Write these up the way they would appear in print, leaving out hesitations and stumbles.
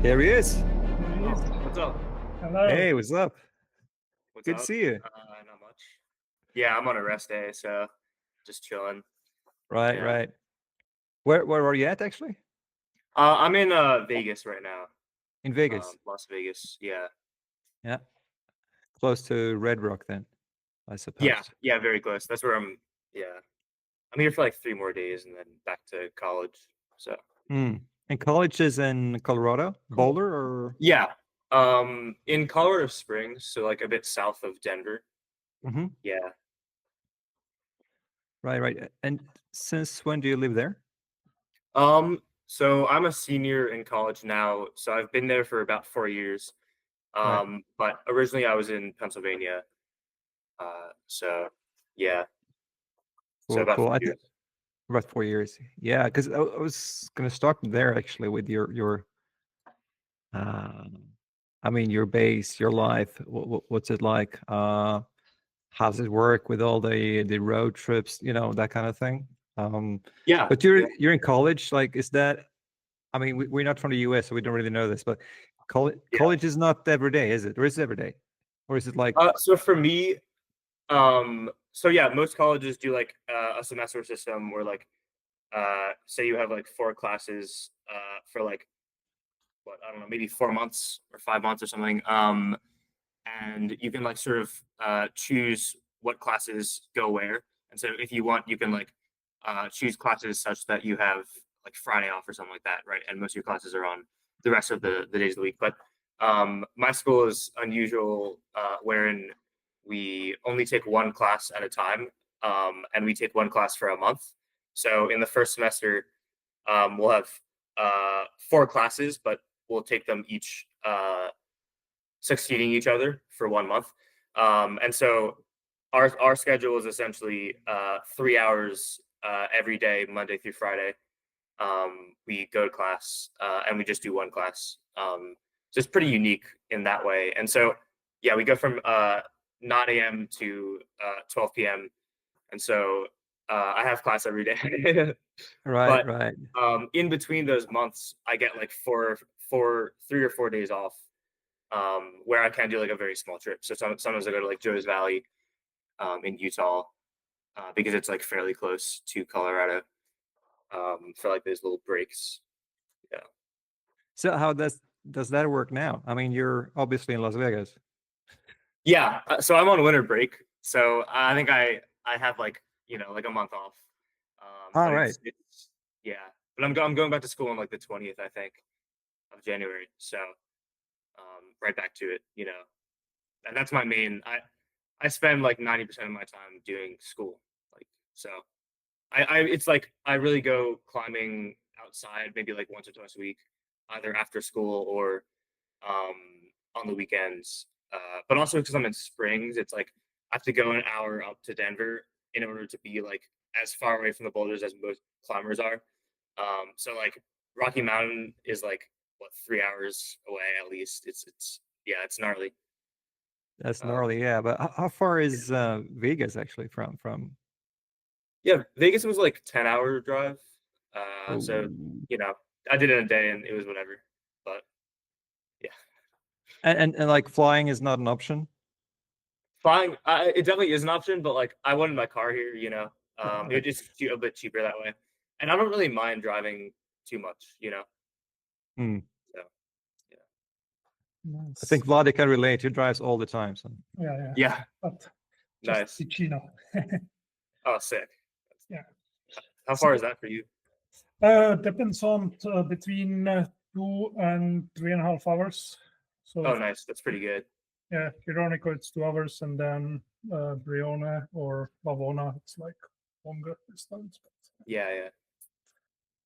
There he is. Oh, What's up? hello. Hey, what's up? What's Good to up? see you. Not much. Yeah, I'm on a rest day, so just chilling. Right, Yeah. right. Where are you at actually? I'm in Vegas right now. In Vegas. Las Vegas. Yeah. Yeah. Close to Red Rock then, I Yeah. suppose. Yeah. Very close. That's where I'm. Yeah. I'm here for like 3 more days and then back to college. So. Hmm. And college is in Colorado, Boulder, or? Yeah. In Colorado Springs, so like a bit south of Denver. Hmm. Yeah. Right, right. And since when do you live there? So I'm a senior in college now, so I've been there for about 4 years. Right. But originally I was in Pennsylvania. So yeah, so Cool, about cool. 4 years. About 4 years. Yeah, because I was gonna start there actually with your uh, I mean your base, your life. What's it like? How does it work with all the road trips, that kind of thing? Yeah, But yeah. you're in college, like, is that? I mean, we're not from the US, so we don't really know this, but Yeah. college is not every day, is it? Or is it every day? Or is it like? So for me, so yeah, most colleges do like a semester system where like, say you have like 4 classes for like what I don't know, maybe 4 months or 5 months or something. And you can like sort of choose what classes go where. And so if you want, you can like choose classes such that you have like Friday off or something like that, right? And most of your classes are on the rest of the days of the week. But my school is unusual, wherein we only take one class at a time, and we take one class for a month. So in the first semester, we'll have 4 classes, but we'll take them each succeeding each other for 1 month. And so our schedule is essentially 3 hours every day, Monday through Friday. We go to class and we just do one class. So it's pretty unique in that way. And so, yeah, we go from 9 a.m. to 12 p.m. And so I have class every day. Right, But right. in between those months, I get like 3 or 4 days off, where I can do like a very small trip. So sometimes I go to like Joe's Valley in Utah because it's like fairly close to Colorado for like those little breaks. Yeah. So how does that work now? I mean, you're obviously in Las Vegas. Yeah. So I'm on winter break. So I think I have like like a month off. All But right. it's yeah. But I'm going back to school on like the 20th, I think, of January. So right back to it. And that's my main. I spend like 90% of my time doing school. Like so, I it's like I really go climbing outside maybe like once or twice a week, either after school or um, on the weekends. But also because I'm in Springs, it's like I have to go an hour up to Denver in order to be like as far away from the boulders as most climbers are. So like Rocky Mountain is like what 3 hours away at least. It's yeah, it's gnarly. That's Um, gnarly, yeah. But how far is Vegas actually from? yeah, Vegas was like 10-hour drive. So Oh. you know, I did it in a day and it was whatever. But yeah, And like flying is not an option. flying it definitely is an option, but like I wanted my car here. Right. It's a bit cheaper that way, and I don't really mind driving too much. Hmm. So yeah, I think Nice. Vladek can relate. He drives all the time. So. Yeah. yeah, But just nice. Ticino. Oh, sick. Yeah. How So far is that for you? depends on between 2 and 3.5 hours. So Oh, nice. That's pretty good. yeah, Ironico it's 2 hours, and then Brione or Lavona it's like longer distance. But Yeah, yeah.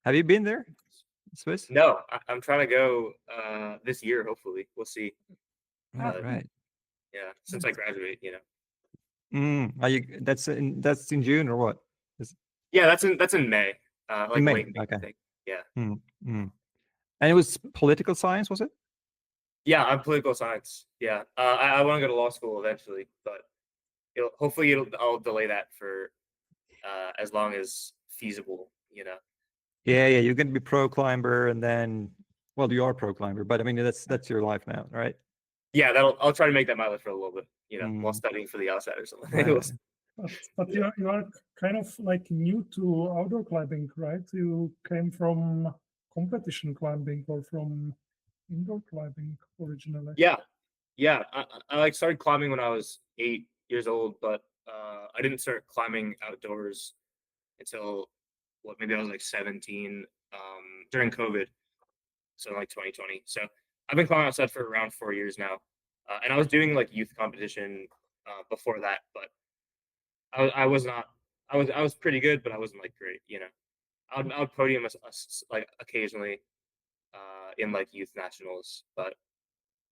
Have you been there, Swiss? No, I'm trying to go this year. Hopefully, we'll see. Right, But right. yeah, since I graduate. Are you? That's in June or what? Yeah, that's in May. In Like May. late May, I Okay. think. Yeah. Mm, mm. And it was political science, was it? Yeah, I'm political science. Yeah. I want to go to law school eventually, but hopefully I'll delay that for as long as feasible. Yeah, yeah. You're gonna be pro climber, and then Well, you are pro climber, but I mean that's your life now, right? Yeah, I'll try to make that my life for a little bit, while studying for the outside or something. Right. But you are kind of like new to outdoor climbing, right? You came from competition climbing or from indoor climbing originally. Yeah. I like started climbing when I was 8 years old, but I didn't start climbing outdoors until maybe I was like 17 during COVID, so like 2020. So I've been climbing outside for around 4 years now, and I was doing like youth competition before that, but I was not. I was pretty good, but I wasn't like great. I would podium like occasionally in like youth nationals, but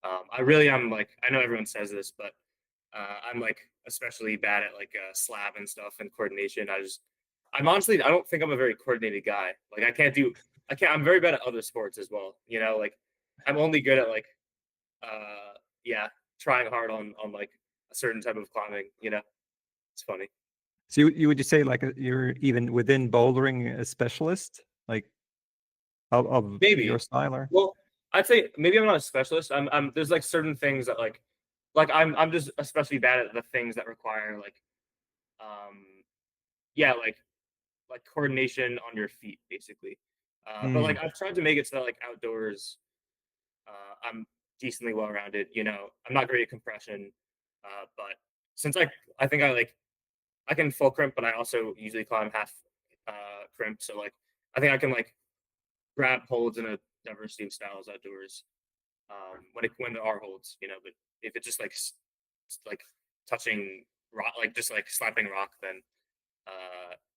I really am like, I know everyone says this, but I'm like especially bad at like slab and stuff and coordination. I'm honestly, I don't think I'm a very coordinated guy. Like I'm very bad at other sports as well. Like I'm only good at like yeah, trying hard on like a certain type of climbing. It's funny. So you would you say like you're even within bouldering a specialist, like of Maybe. your style? Or? Well, I'd say maybe I'm not a specialist. I'm there's like certain things that like I'm just especially bad at the things that require like yeah, like coordination on your feet basically. But like I've tried to make it so that like outdoors I'm decently well rounded. I'm not great at compression, but since I think I can full crimp, but I also usually climb half crimp. So like I think I can like grab holds in a diversity of styles outdoors when there are holds, but if it's just like touching rock, like just like slapping rock, then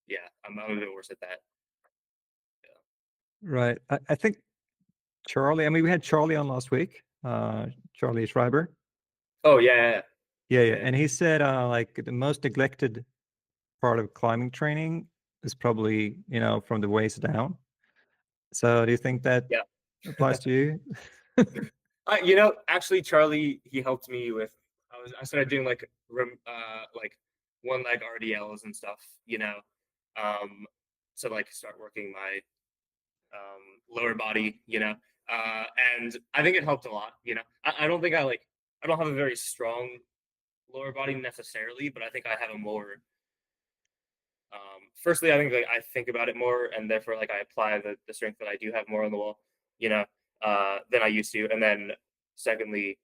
yeah, I'm a bit worse at that. Right. I think Charlie. I mean, we had Charlie on last week. Charlie Schreiber. Oh yeah. Yeah. And he said like the most neglected part of climbing training is probably from the waist down. So do you think that Yeah. applies to you? Actually, Charlie, he helped me with. I started doing like one leg RDLs and stuff. To like start working my lower body. And I think it helped a lot. I don't think I don't have a very strong lower body necessarily, but I think I have a more. Firstly, I think like I think about it more, and therefore like I apply the strength that I do have more on the wall. Than I used to. And then secondly,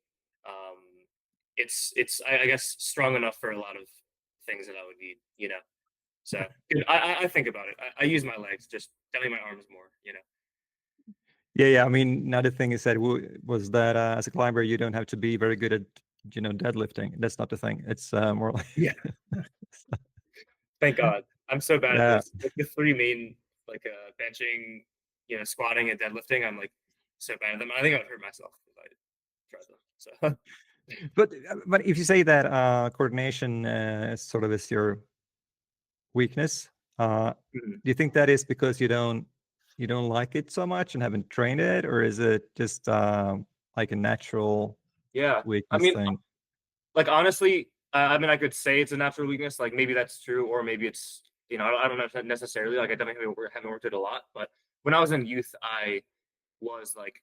it's I guess strong enough for a lot of things that I would need. So I think about it. I use my legs, just definitely my arms more. Yeah. I mean, another thing he said was that as a climber, you don't have to be very good at deadlifting. That's not the thing. It's more like Yeah. Thank God. I'm so bad at this. Like the three main like benching, squatting and deadlifting. I'm like so bad at them. I think I would hurt myself if I tried them. So. But if you say that coordination sort of is your weakness, do you think that is because you don't like it so much and haven't trained it, or is it just like a natural weakness thing? Like honestly, I mean, I could say it's a natural weakness. Like maybe that's true, or maybe it's I don't know necessarily. Like I definitely haven't worked it a lot, but when I was in youth, I was like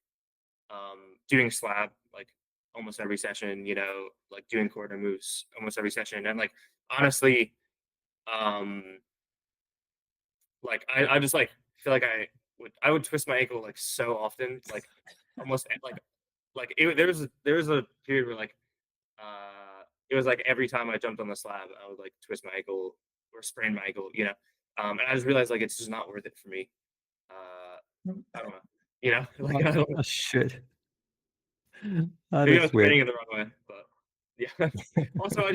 doing slab like almost every session. Like doing corner moves almost every session, and like honestly, like I just like feel like I would twist my ankle like so often, like almost there was a period where like it was like every time I jumped on the slab, I would like twist my ankle or sprain my ankle, and I just realized like it's just not worth it for me. I don't know, like I don't know. Oh, shit. Maybe I was weird. training in the wrong way, but yeah. Also,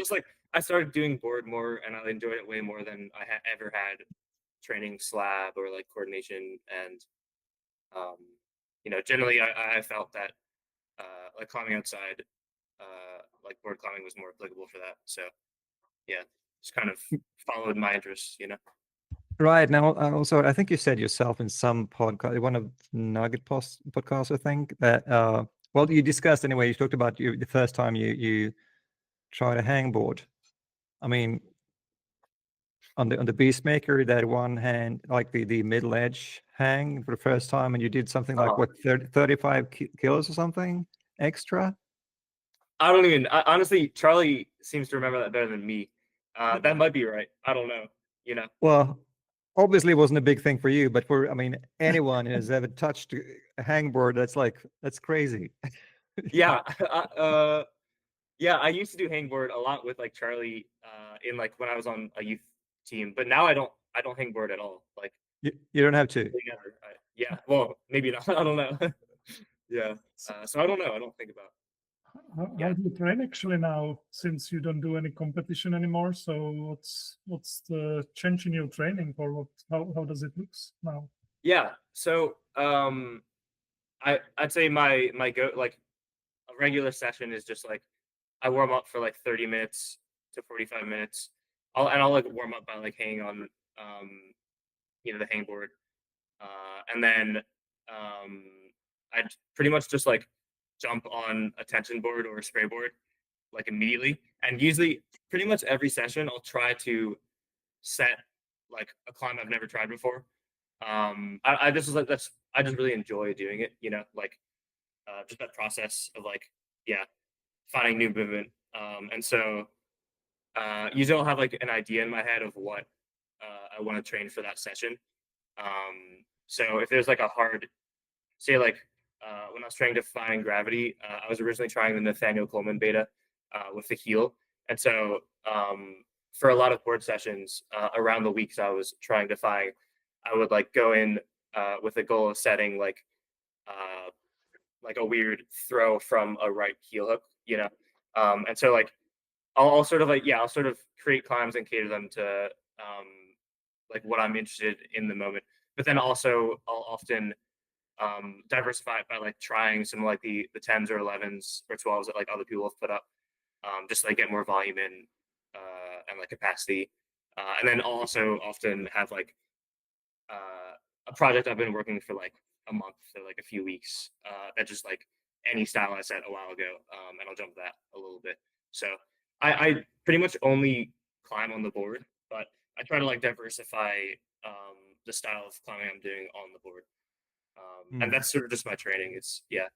I started doing board more, and I enjoyed it way more than I ever had training slab or like coordination. And generally I felt that like climbing outside, like board climbing was more applicable for that. So yeah, just kind of followed my interests. Right. Now, also, I think you said yourself in some podcast, one of Nugget podcasts, I think, that, well, you discussed anyway, you talked about the first time you tried a hangboard. I mean, on the Beastmaker, that one hand, like the middle edge hang for the first time, and you did something like Uh-huh. what 35 kilos or something extra. I don't even. Honestly, Charlie seems to remember that better than me. That might be right. I don't know. You know. Well, obviously, it wasn't a big thing for you, but for, I mean, anyone who has ever touched a hangboard, that's crazy. Yeah. Yeah. I used to do hangboard a lot with like Charlie in like when I was on a youth team, but now I don't. I don't hangboard at all. Like You don't have to. together. Yeah. Well, maybe not. I don't know. Yeah. So I don't know. I don't think about. How do you train actually now, since you don't do any competition anymore? So what's the change in your training, or what? How does it look now? Yeah. So I'd say my go like a regular session is just like I warm up for like 30 minutes to 45 minutes. I'll like warm up by like hanging on the hangboard. And then I'd pretty much just like jump on a tension board or a spray board like immediately. And usually pretty much every session I'll try to set like a climb I've never tried before. I just was like I just really enjoy doing it, like just that process of like, yeah, finding new movement. And so usually I'll have like an idea in my head of what I want to train for that session. So if there's like a hard, say like when I was trying Defying Gravity, I was originally trying the Nathaniel Coleman beta with the heel. And so for a lot of board sessions around the weeks I was trying Defying, I would like go in with a goal of setting like a weird throw from a right heel hook, and so like I'll sort of like, yeah, I'll sort of create climbs and cater them to like what I'm interested in the moment. But then also I'll often diversify it by like trying some like the 10s or 11s or 12s that like other people have put up, just to, like get more volume in and like capacity. And then I'll also often have like a project I've been working for like a month to like a few weeks that just like any style I set a while ago, and I'll jump that a little bit. So I pretty much only climb on the board, but I try to like diversify the style of climbing I'm doing on the board. And that's sort of just my training. It's yeah.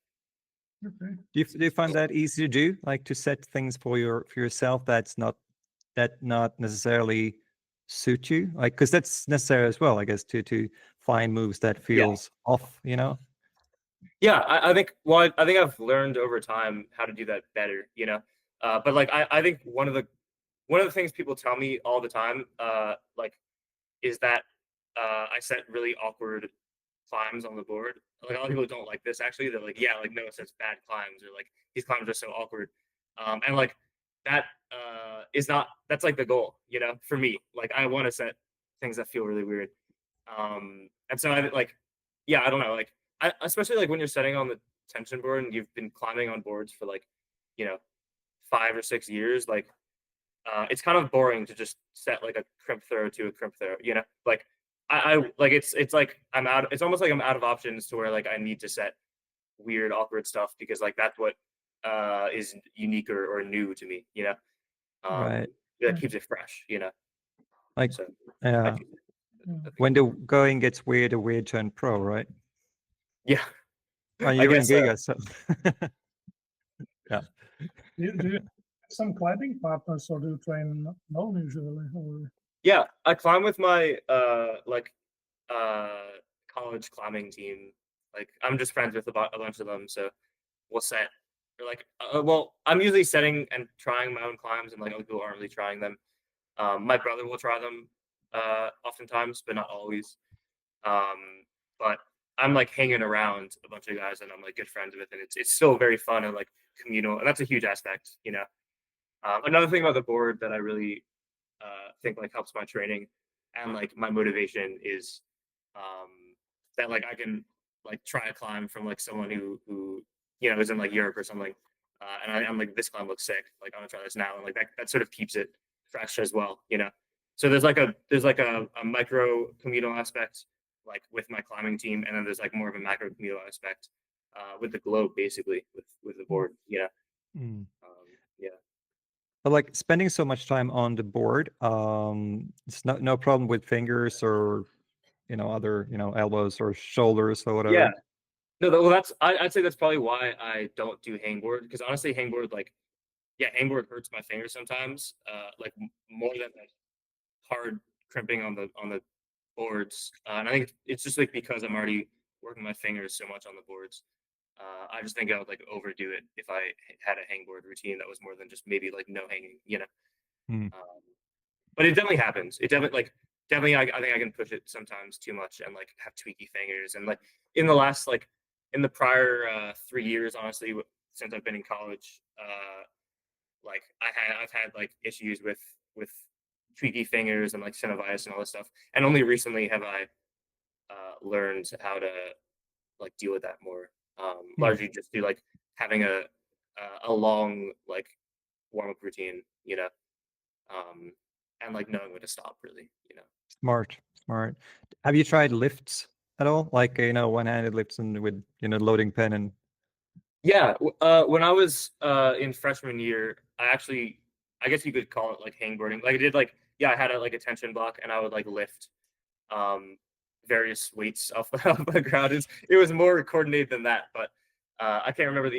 Okay. Do you find that easy to do, like to set things for yourself that not necessarily suit you, like, because that's necessary as well, I guess, to find moves that feels off, Yeah, I think, well, I think I've learned over time how to do that better, but like I think one of the things people tell me all the time, like, is that I set really awkward climbs on the board. Like a lot of people don't like this actually. They're like, yeah, like Noah sets bad climbs, or like these climbs are so awkward. And like that is not, that's like the goal, for me. Like I want to set things that feel really weird. And so I like, yeah, I don't know, like especially like when you're setting on the tension board and you've been climbing on boards for like, you know, 5 or 6 years, like it's kind of boring to just set like a crimp throw to a crimp throw, like I like it's like it's almost like I'm out of options to where like I need to set weird, awkward stuff because like that's what is unique or new to me, Right. that keeps it fresh, Like, so yeah, when the going gets weird, a weird turn pro, right? yeah. Well, I you're in guess Giga, so yeah. Do you have some climbing partners, or do you train alone usually? Or... Yeah, I climb with my college climbing team. Like I'm just friends with a bunch of them, so we'll set. Or like, well, I'm usually setting and trying my own climbs, and like other people aren't really trying them. My brother will try them oftentimes, but not always. But I'm like hanging around a bunch of guys, and I'm like good friends with, and it's still very fun and like communal, and that's a huge aspect, Another thing about the board that I really think like helps my training and like my motivation is that like I can like try a climb from like someone who is in like Europe or something, and I'm like, this climb looks sick, like I'm gonna try this now, and like that sort of keeps it fresh as well, So there's like a micro communal aspect like with my climbing team, and then there's like more of a macro communal aspect with the globe, basically with the board, Mm. yeah. But like spending so much time on the board, it's no problem with fingers or other elbows or shoulders or whatever. Yeah. No, well, I'd say that's probably why I don't do hangboard, because honestly, hangboard, like, yeah, hangboard hurts my fingers sometimes, like more than like hard crimping on the boards. And I think it's just like because I'm already working my fingers so much on the boards. I just think I would like overdo it if I had a hangboard routine that was more than just maybe like no hanging, you know. Hmm. But it definitely happens. It definitely I think I can push it sometimes too much and like have tweaky fingers. And like in the last like in the prior 3 years, honestly, since I've been in college, like I've had like issues with tweaky fingers and like synovitis and all this stuff. And only recently have I learned how to like deal with that more. Largely just through like having a long like warm up routine, you know, and like knowing when to stop, really, you know. Smart. Have you tried lifts at all? Like one-handed lifts and with loading pen and Yeah, when I was in freshman year, I guess you could call it like hangboarding. Like I did like yeah, I had a like a tension block and I would like lift um various weights off off the ground. It was more coordinated than that, but I can't remember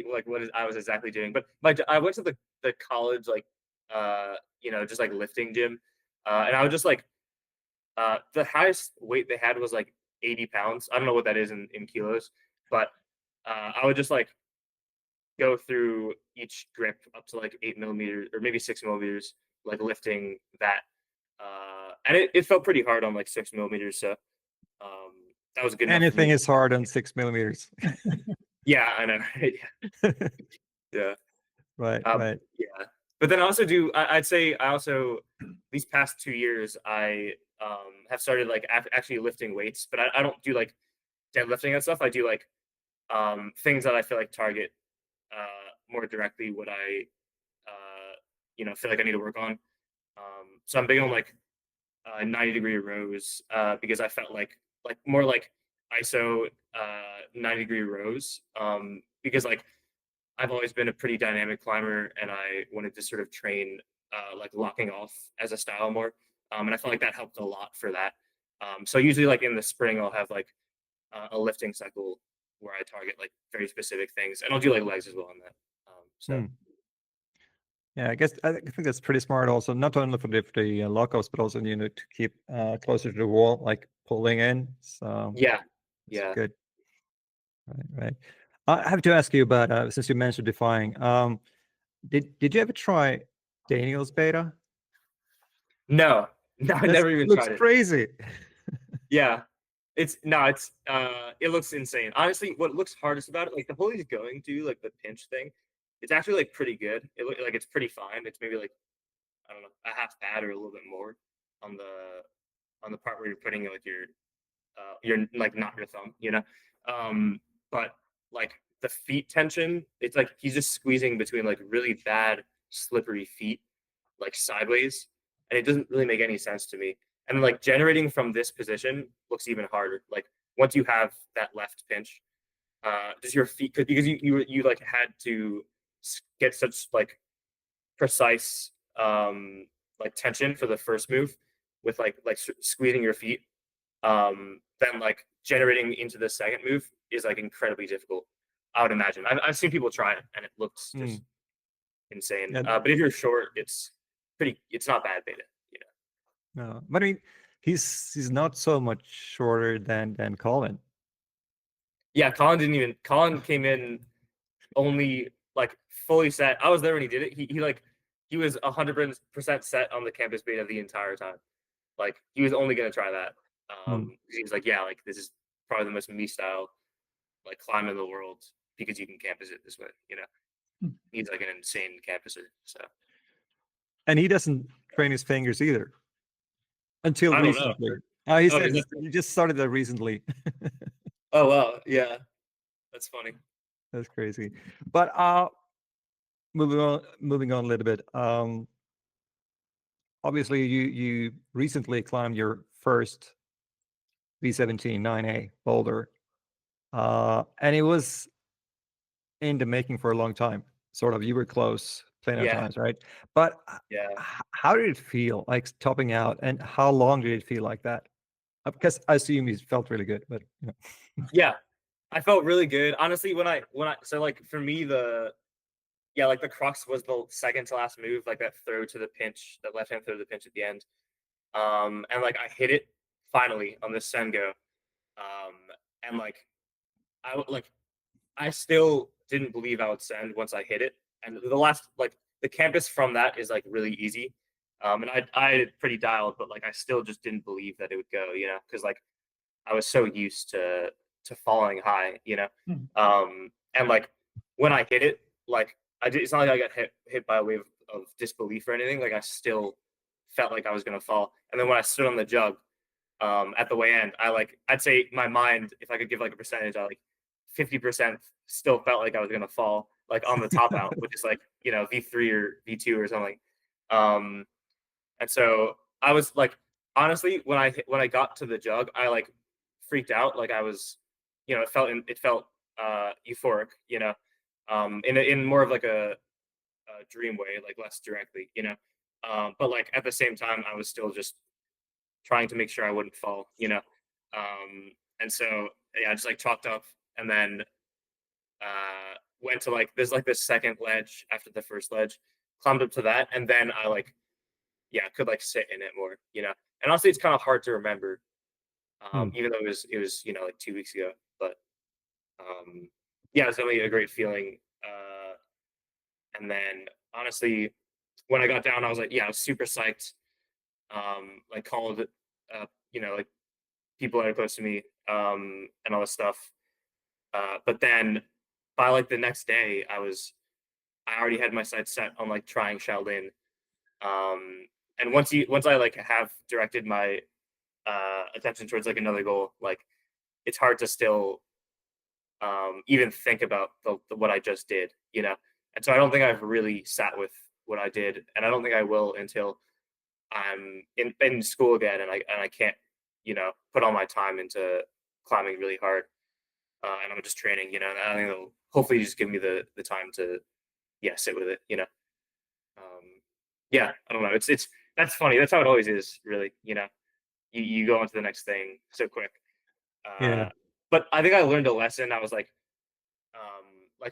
I was exactly doing. But I went to the college like just like lifting gym, and I would just like the highest weight they had was like 80 pounds. I don't know what that is in kilos, but I would just like go through each grip up to like 8 millimeters or maybe 6 millimeters, like lifting that. And it felt pretty hard on like 6 millimeters. So that was good enough for anything me. is hard on 6 millimeters. Yeah, I know. Right? Yeah. Right. Yeah. But then I also I'd say I also, these past 2 years, I have started like actually lifting weights, but I don't do like deadlifting and stuff. I do like things that I feel like target more directly what I feel like I need to work on. So I'm big on like 90-degree rows because I felt like more like ISO 90-degree rows because like I've always been a pretty dynamic climber and I wanted to sort of train like locking off as a style more, and I felt like that helped a lot for that. So usually like in the spring I'll have like a lifting cycle where I target like very specific things, and I'll do like legs as well on that. So Yeah, I think that's pretty smart. Also, not only for the lockups, but also to keep closer to the wall, like pulling in. So yeah, it's yeah. good. Right. I have to ask you about since you mentioned defying. Did you ever try Daniel's beta? No, I never even looks tried it. crazy. Yeah, it looks insane. Honestly, what looks hardest about it, like the hole he's going to, like the pinch thing, it's actually like pretty good. It look like it's pretty fine. It's maybe like I don't know, a half pad or a little bit more on the part where you're putting like your like not your thumb, you know. But like the feet tension, it's like he's just squeezing between like really bad slippery feet, like sideways, and it doesn't really make any sense to me. And like generating from this position looks even harder. Like once you have that left pinch, does your feet because you like had to get such like precise like tension for the first move with like squeezing your feet, then like generating into the second move is like incredibly difficult. I would imagine. I've seen people try it and it looks just insane. Yeah. But if you're short, it's not bad beta, you know. No, but I mean, he's not so much shorter than Colin. Yeah, Colin came in only like fully set. I was there when he did it. He was 100% set on the campus beta the entire time. Like he was only gonna try that. He was like, yeah, like this is probably the most me style like climb in the world because you can campus it this way, you know. He's like an insane campuser. So And he doesn't train his fingers either until I don't recently. know. He Oh, said is he just started that recently. Oh wow, yeah, that's funny. That's crazy. But moving on a little bit. Obviously, you recently climbed your first V17 9A boulder, and it was in the making for a long time. Sort of, you were close plenty of Yeah. times, right? But Yeah. how did it feel like topping out, and how long did it feel like that? Because I assume it felt really good, but you know. Yeah. I felt really good. Honestly, so like for me like the crux was the second to last move, like that throw to the pinch, that left hand throw to the pinch at the end. And like I hit it finally on this Sengo. And like I still didn't believe I would send once I hit it. And the campus from that is like really easy. And I had it pretty dialed, but like I still just didn't believe that it would go, because like I was so used to falling high, and like when I hit it, like it's not like I got hit by a wave of disbelief or anything. Like I still felt like I was gonna fall. And then when I stood on the jug, at the way end, I'd say my mind, if I could give like a percentage, I like 50% still felt like I was gonna fall, like on the top out, which is like V3 or V2 or something. And so I was like, honestly, when I got to the jug, I like freaked out, like I was, it felt euphoric, in more of like a dream way, like less directly, but like at the same time, I was still just trying to make sure I wouldn't fall, and so yeah, I just like chalked up and then went to like there's like this second ledge after the first ledge, climbed up to that, and then I like could like sit in it more, And honestly, it's kind of hard to remember, even though it was like 2 weeks ago, but yeah, it's definitely a great feeling. And then honestly, when I got down, I was like, I was super psyched. Like called, like people that are close to me, and all this stuff. But then by like the next day, I already had my sights set on like trying Shaolin. And once I like have directed my attention towards like another goal, like it's hard to still even think about what I just did, And so I don't think I've really sat with what I did, and I don't think I will until I'm in school again, and I can't, put all my time into climbing really hard, and I'm just training, And I think it'll hopefully just give me the time to, sit with it, Yeah, I don't know. It's that's funny. That's how it always is, really. You go on to the next thing so quick. Yeah. But I think I learned a lesson. I was like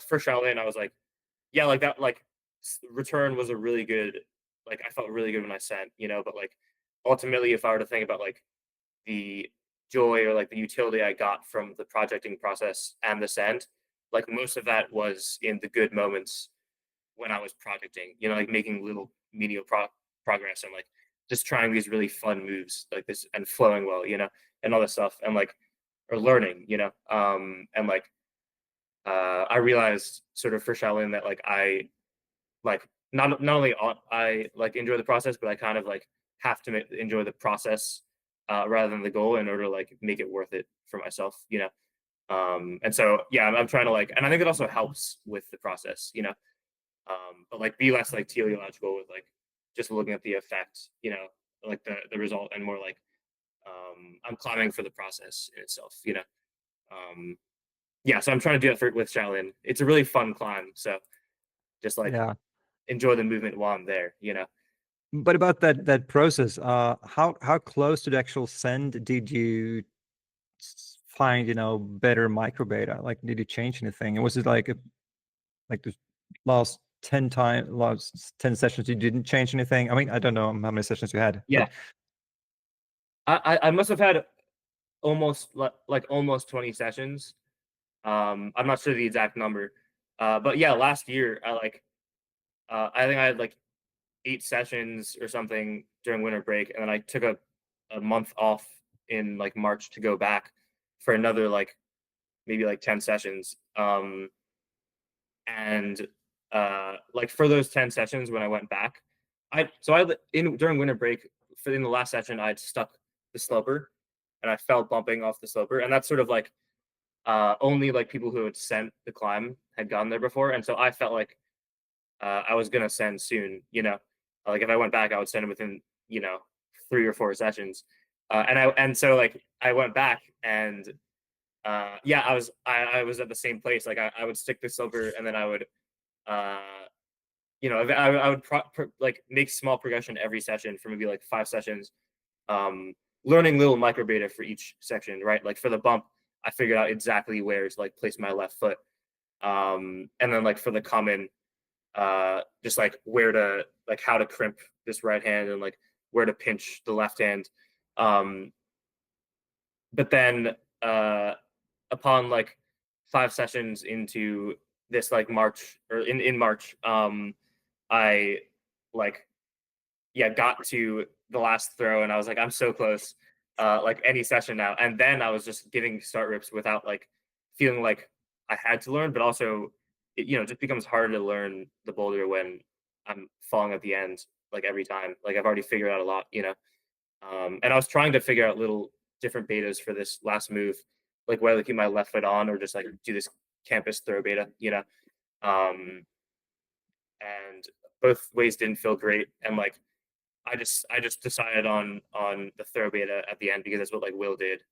for Shaolin, I was like, yeah, like that, like return was a really good, like I felt really good when I sent, but like ultimately, if I were to think about like the joy or like the utility I got from the projecting process and the send, like most of that was in the good moments when I was projecting, like making little menial progress and like just trying these really fun moves like this and flowing well, and all this stuff and like or learning, and like I realized sort of for Shaolin that like I like not only I like enjoy the process, but I kind of like have to enjoy the process rather than the goal in order to like make it worth it for myself, and so I'm trying to like, and I think it also helps with the process, but like be less like teleological with like just looking at the effect, like the result, and more like I'm climbing for the process in itself, Um, so I'm trying to do that with Shaolin. It's a really fun climb, so just like Yeah. enjoy the movement while I'm there, But about that process, how close to the actual send did you find, better microbeta? Like, did you change anything? And was it like the last 10 sessions you didn't change anything? I mean, I don't know how many sessions you had. Yeah. I must have had almost like almost 20 sessions. I'm not sure the exact number. But yeah, last year I think I had like 8 sessions or something during winter break, and then I took a month off in like March to go back for another like maybe like 10 sessions. And like for those 10 sessions when I went back, during winter break in the last session I'd stuck the sloper and I felt bumping off the sloper, and that's sort of like only like people who had sent the climb had gotten there before, and so I felt like I was gonna send soon, like if I went back I would send it within 3 or 4 sessions, and so like I went back and I was at the same place. Like I would stick the silver and then I would I would like make small progression every session for maybe like 5 sessions, learning little micro beta for each section, right? Like for the bump, I figured out exactly where to like place my left foot, and then like for the common, just like where to like how to crimp this right hand and like where to pinch the left hand. But then upon like 5 sessions into this like March or in March, I like got to the last throw and I was like, I'm so close, like any session now. And then I was just getting start rips without like feeling like I had to learn, but also it, just becomes harder to learn the boulder when I'm falling at the end like every time. Like I've already figured out a lot, and I was trying to figure out little different betas for this last move, like whether to keep my left foot on or just like do this campus throw beta, and both ways didn't feel great. And like I just decided on the throw beta at the end because that's what like Will did.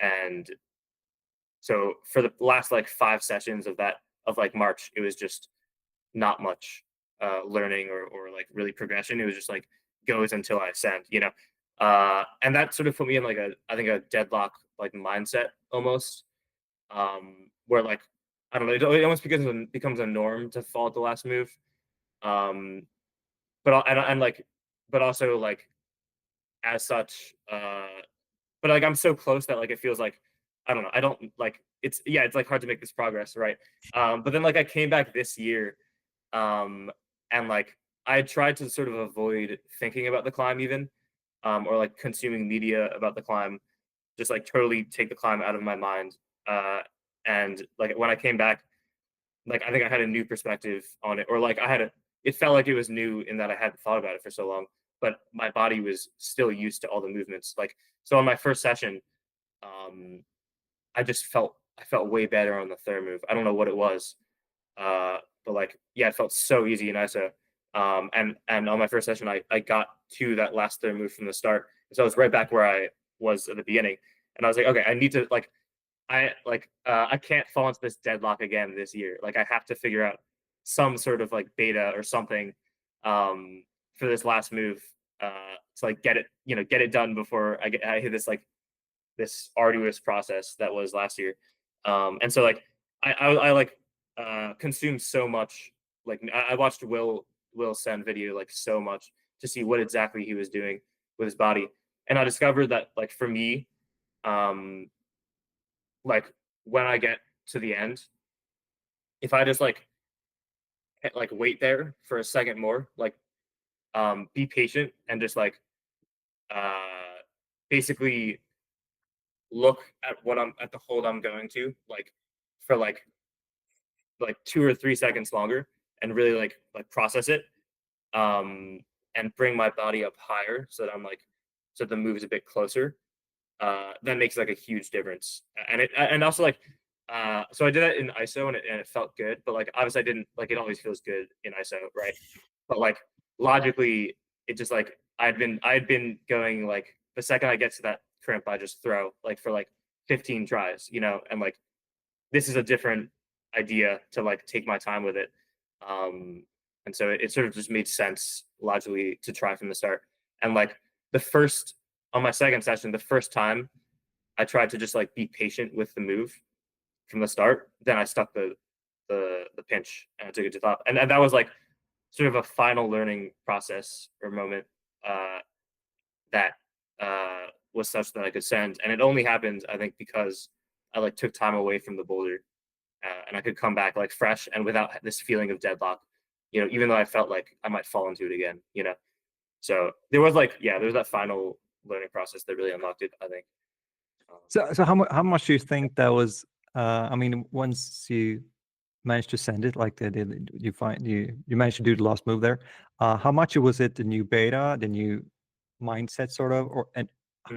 And so for the last like 5 sessions of like March, it was just not much learning or like really progression. It was just like goes until I ascend, and that sort of put me in like I think a deadlock like mindset almost, where like I don't know, it almost becomes a norm to fall at the last move, and like but also like as such, but like I'm so close that like it feels like I don't know, I don't like it's like hard to make this progress, right? But then like I came back this year, and like I tried to sort of avoid thinking about the climb even, or like consuming media about the climb, just like totally take the climb out of my mind. And like when I came back, like I think I had a new perspective on it, or like it felt like it was new in that I hadn't thought about it for so long, but my body was still used to all the movements. Like so on my first session, um, I felt way better on the third move. I don't know what it was, but like it felt so easy in ISO. And on my first session, I got to that last third move from the start, so I was right back where I was at the beginning, and I was like, okay, I need to like I can't fall into this deadlock again this year. Like I have to figure out some sort of like beta or something, for this last move, to like get it done before I hit this arduous process that was last year. And so like I like consumed so much. Like I watched Will send video like so much to see what exactly he was doing with his body, and I discovered that like for me, um, like when I get to the end, if I just like wait there for a second more, like be patient and just like uh basically look at what I'm at the hold I'm going to like for like 2 or 3 seconds longer and really like process it, um and bring my body up higher so that I'm like so the move is a bit closer, that makes like a huge difference. And also like so I did that in ISO and it felt good, but like obviously I didn't like it always feels good in ISO, right? But like logically it just like I had been going like the second I get to that crimp I just throw like for like 15 tries, and like this is a different idea to like take my time with it. Um and so it sort of just made sense logically to try from the start. And like the first on my second session, the first time I tried to just like be patient with the move from the start, then I stuck the pinch and I took it to top. And that was like sort of a final learning process or moment, uh that was such that I could send. And it only happened, I think, because I like took time away from the boulder, and I could come back like fresh and without this feeling of deadlock, even though I felt like I might fall into it again. So there was there was that final learning process that really unlocked it, I think. So how much do you think that was? I mean, once you managed to send it, like you managed to do the last move there. How much was it the new beta, the new mindset, sort of, and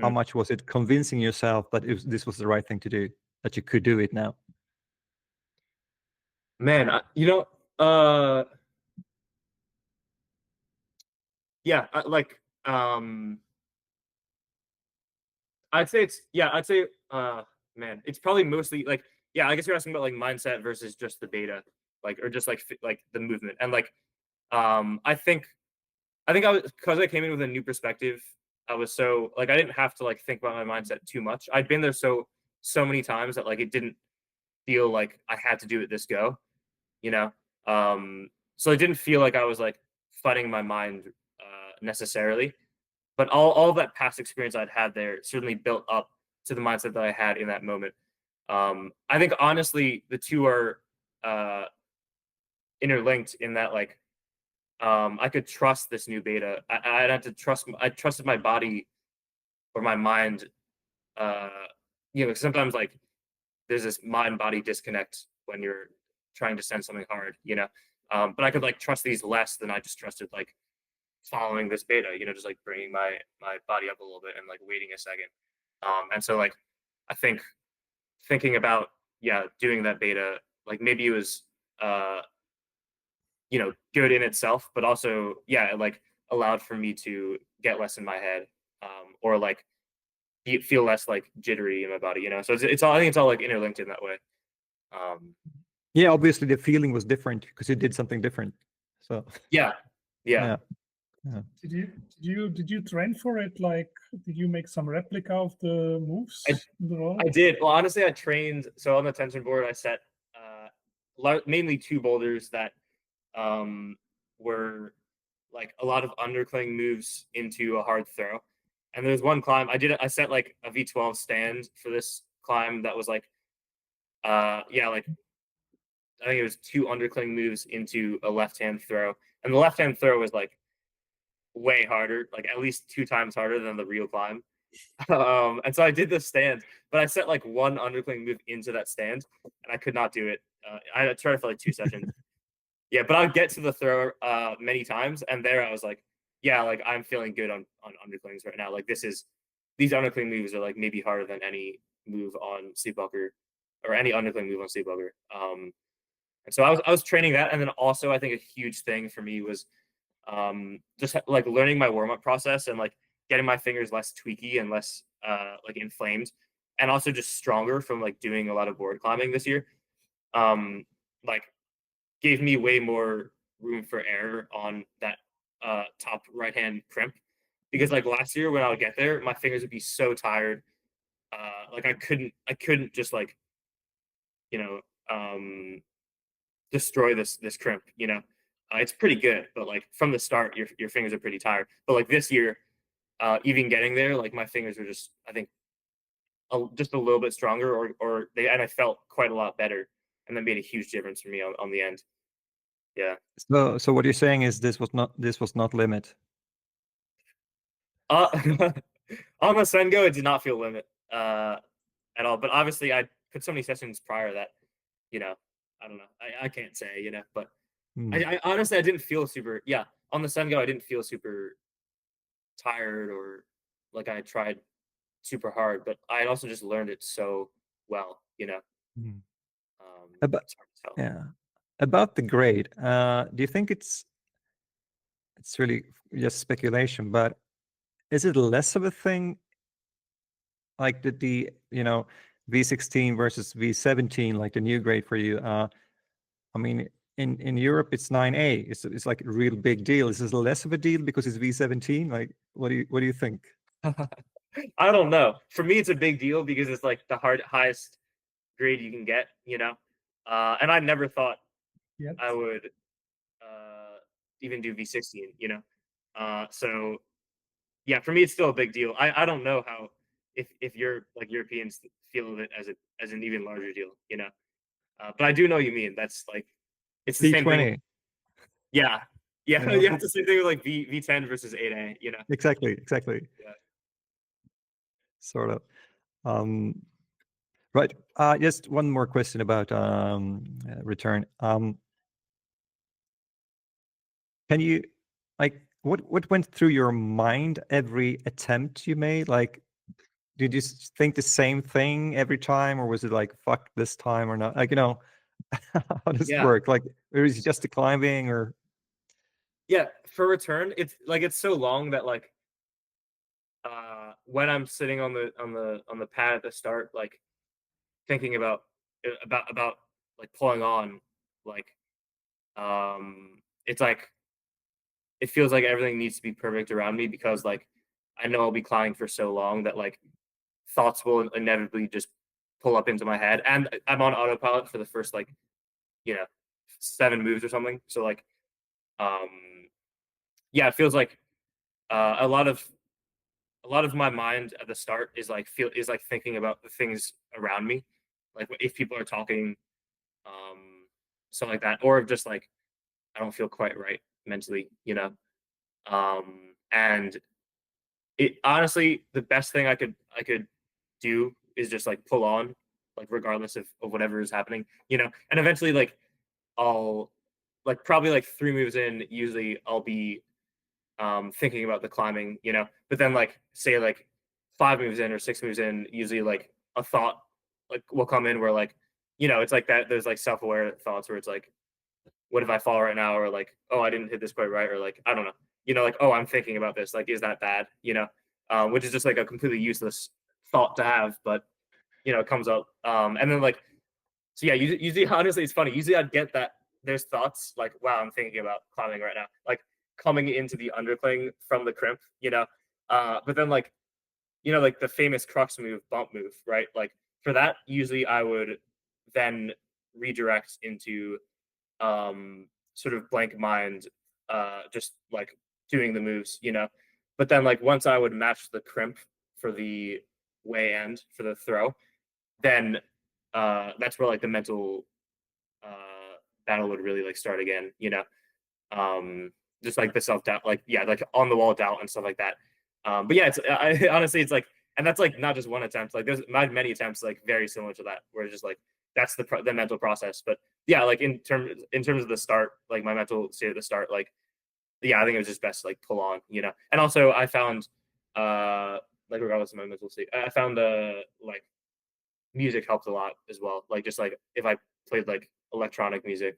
how much was it convincing yourself that this was the right thing to do, that you could do it now? Man, like I'd say man, it's probably mostly like I guess you're asking about like mindset versus just the beta. like, or just like like the movement. And like I think I was, because I came in with a new perspective, I was so like I didn't have to like think about my mindset too much. I'd been there so many times that like it didn't feel like I had to do it this go, you know. So it didn't feel like I was like fighting my mind necessarily. But all of that past experience I'd had there certainly built up to the mindset that I had in that moment. I think honestly the two are interlinked in that like I could trust this new beta. I'd have to trust. I trusted my body or my mind. Uh, you know, sometimes like there's this mind body disconnect when you're trying to send something hard. You know, but I could like trust these less than I just trusted like following this beta. You know, just like bringing my body up a little bit and like waiting a second. And so like I think thinking about doing that beta, like maybe it was you know, good in itself, but also, it like allowed for me to get less in my head, or like feel less like jittery in my body, you know. So it's all, I think it's all like interlinked in that way. Yeah, obviously the feeling was different because you did something different. So Yeah. yeah. Did you train for it? Like, did you make some replica of the moves? I did. Well, honestly, I trained. So on the tension board, I set mainly two boulders that were like a lot of undercling moves into a hard throw. And there's one climb I set like a V12 stand for this climb that was like like I think it was two undercling moves into a left hand throw. And the left hand throw was like way harder, like at least 2 times harder than the real climb. And so I did the stand, but I set like one undercling move into that stand and I could not do it. I tried for like 2 sessions. Yeah, but I'd get to the throw many times, and there I was like, like I'm feeling good on underclings right now. Like these undercling moves are like maybe harder than any move on Sleepwalker or any undercling move on Sleepwalker. And so I was training that, and then also I think a huge thing for me was just like learning my warm up process and like getting my fingers less tweaky and less like inflamed, and also just stronger from like doing a lot of board climbing this year. Like gave me way more room for error on that top right hand crimp, because like last year when I would get there, my fingers would be so tired. Like I couldn't just like, you know, destroy this crimp, you know. It's pretty good, but like from the start your fingers are pretty tired. But like this year, even getting there, like my fingers were just, I think, just a little bit stronger, and I felt quite a lot better, and that made a huge difference for me on the end. Yeah. So what you're saying is this was not limit. On the Sengo, it did not feel limit at all. But obviously, I put so many sessions prior that, you know, I don't know. I can't say, you know, but I honestly, I didn't feel super. Yeah, on the Sengo, I didn't feel super tired or like I tried super hard. But I also just learned it so well, you know. About it's hard to tell. about the grade, do you think it's really just speculation, but is it less of a thing like the you know, V16 versus V17, like the new grade for you? I mean, in Europe it's 9A. It's like a real big deal. Is this less of a deal because it's V17? Like, what do you think? I don't know. For me, it's a big deal because it's like the highest grade you can get, you know. And I never thought I would even do V16, you know. So yeah, for me, it's still a big deal. I don't know how if you're like Europeans feel of it as an even larger deal, you know. But I do know what you mean. That's like it's the same thing. Yeah, yeah, You know? yeah. It's the same thing with like V10 versus 8A, you know. Exactly. Yeah. Sort of. Right. Just one more question about return. Can you, like, what went through your mind every attempt you made? Like, did you think the same thing every time, or was it like fuck this time or not? Like, you know, how does it work? Like, or is it just the climbing or? Yeah, for return, it's like it's so long that like when I'm sitting on the pad at the start, like thinking about like pulling on, like it's like it feels like everything needs to be perfect around me because like I know I'll be climbing for so long that like thoughts will inevitably just pull up into my head, and I'm on autopilot for the first like 7 moves or something. So like um yeah, it feels like a lot of my mind at the start is like thinking about the things around me, like if people are talking, um, something like that, or just like I don't feel quite right mentally, and it honestly the best thing I could do is just like pull on, like regardless of whatever is happening, and eventually like I'll like probably like 3 moves in, usually I'll be thinking about the climbing, but then like say like 5 moves in or 6 moves in, usually like a thought like will come in where like, it's like that there's like self-aware thoughts where it's like, what if I fall right now? Or like, oh, I didn't hit this quite right. Or like, I don't know, like, oh, I'm thinking about this. Like, is that bad? Which is just like a completely useless thought to have, but it comes up. And then like, so yeah, usually honestly, it's funny. Usually I'd get that there's thoughts like, wow, I'm thinking about climbing right now, like coming into the undercling from the crimp, but then like, like the famous crux move, bump move, right? Like for that, usually I would then redirect into sort of blank mind, just like doing the moves, But then like once I would match the crimp for the way end for the throw, then that's where like the mental battle would really like start again, um, just like the self doubt, like yeah, like on the wall doubt and stuff like that. But yeah, honestly, it's like, and that's like not just one attempt. Like there's many attempts like very similar to that, where it's just like that's the mental process. But yeah, like in terms of the start, like my mental state at the start, like yeah, I think it was just best to like pull on, And also I found like regardless of my mental state, I found like music helped a lot as well. Like just like if I played like electronic music,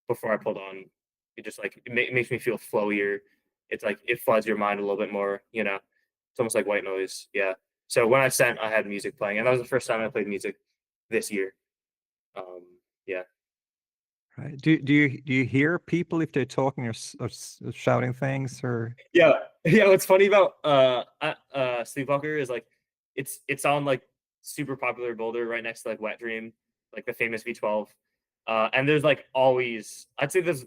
before I pulled on, it just like it makes me feel flowier. It's like it floods your mind a little bit more. It's almost like white noise. Yeah. So when I sent, I had music playing, and that was the first time I played music this year. Yeah. Right. Do you hear people if they're talking or shouting things or? Yeah. Yeah. What's funny about Sleepwalker is like it's on like super popular boulder right next to like Wet Dream, like the famous V12. And there's like always, I'd say there's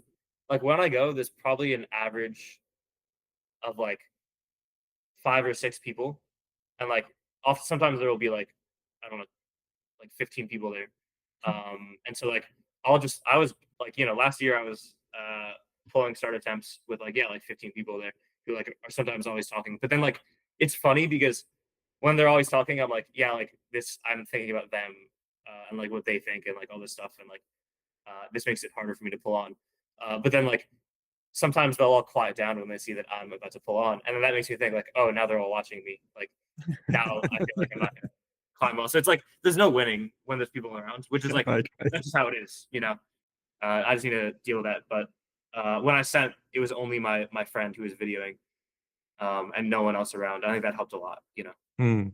like when I go, there's probably an average of like 5 or 6 people, and like off sometimes there will be like I don't know, like 15 people there. And so like I was like last year I was pulling start attempts with like yeah like 15 people there who like are sometimes always talking, but then like it's funny because when they're always talking, I'm like yeah like this I'm thinking about them, and like what they think and like all this stuff, and like this makes it harder for me to pull on. But then like sometimes they'll all quiet down when they see that I'm about to pull on, and then that makes me think like, oh, now they're all watching me. Like now I feel like I'm not gonna climb well. So it's like there's no winning when there's people around, which is like Right. that's just how it is. I just need to deal with that. But when I sent, it was only my friend who was videoing, and no one else around. I think that helped a lot. Hmm.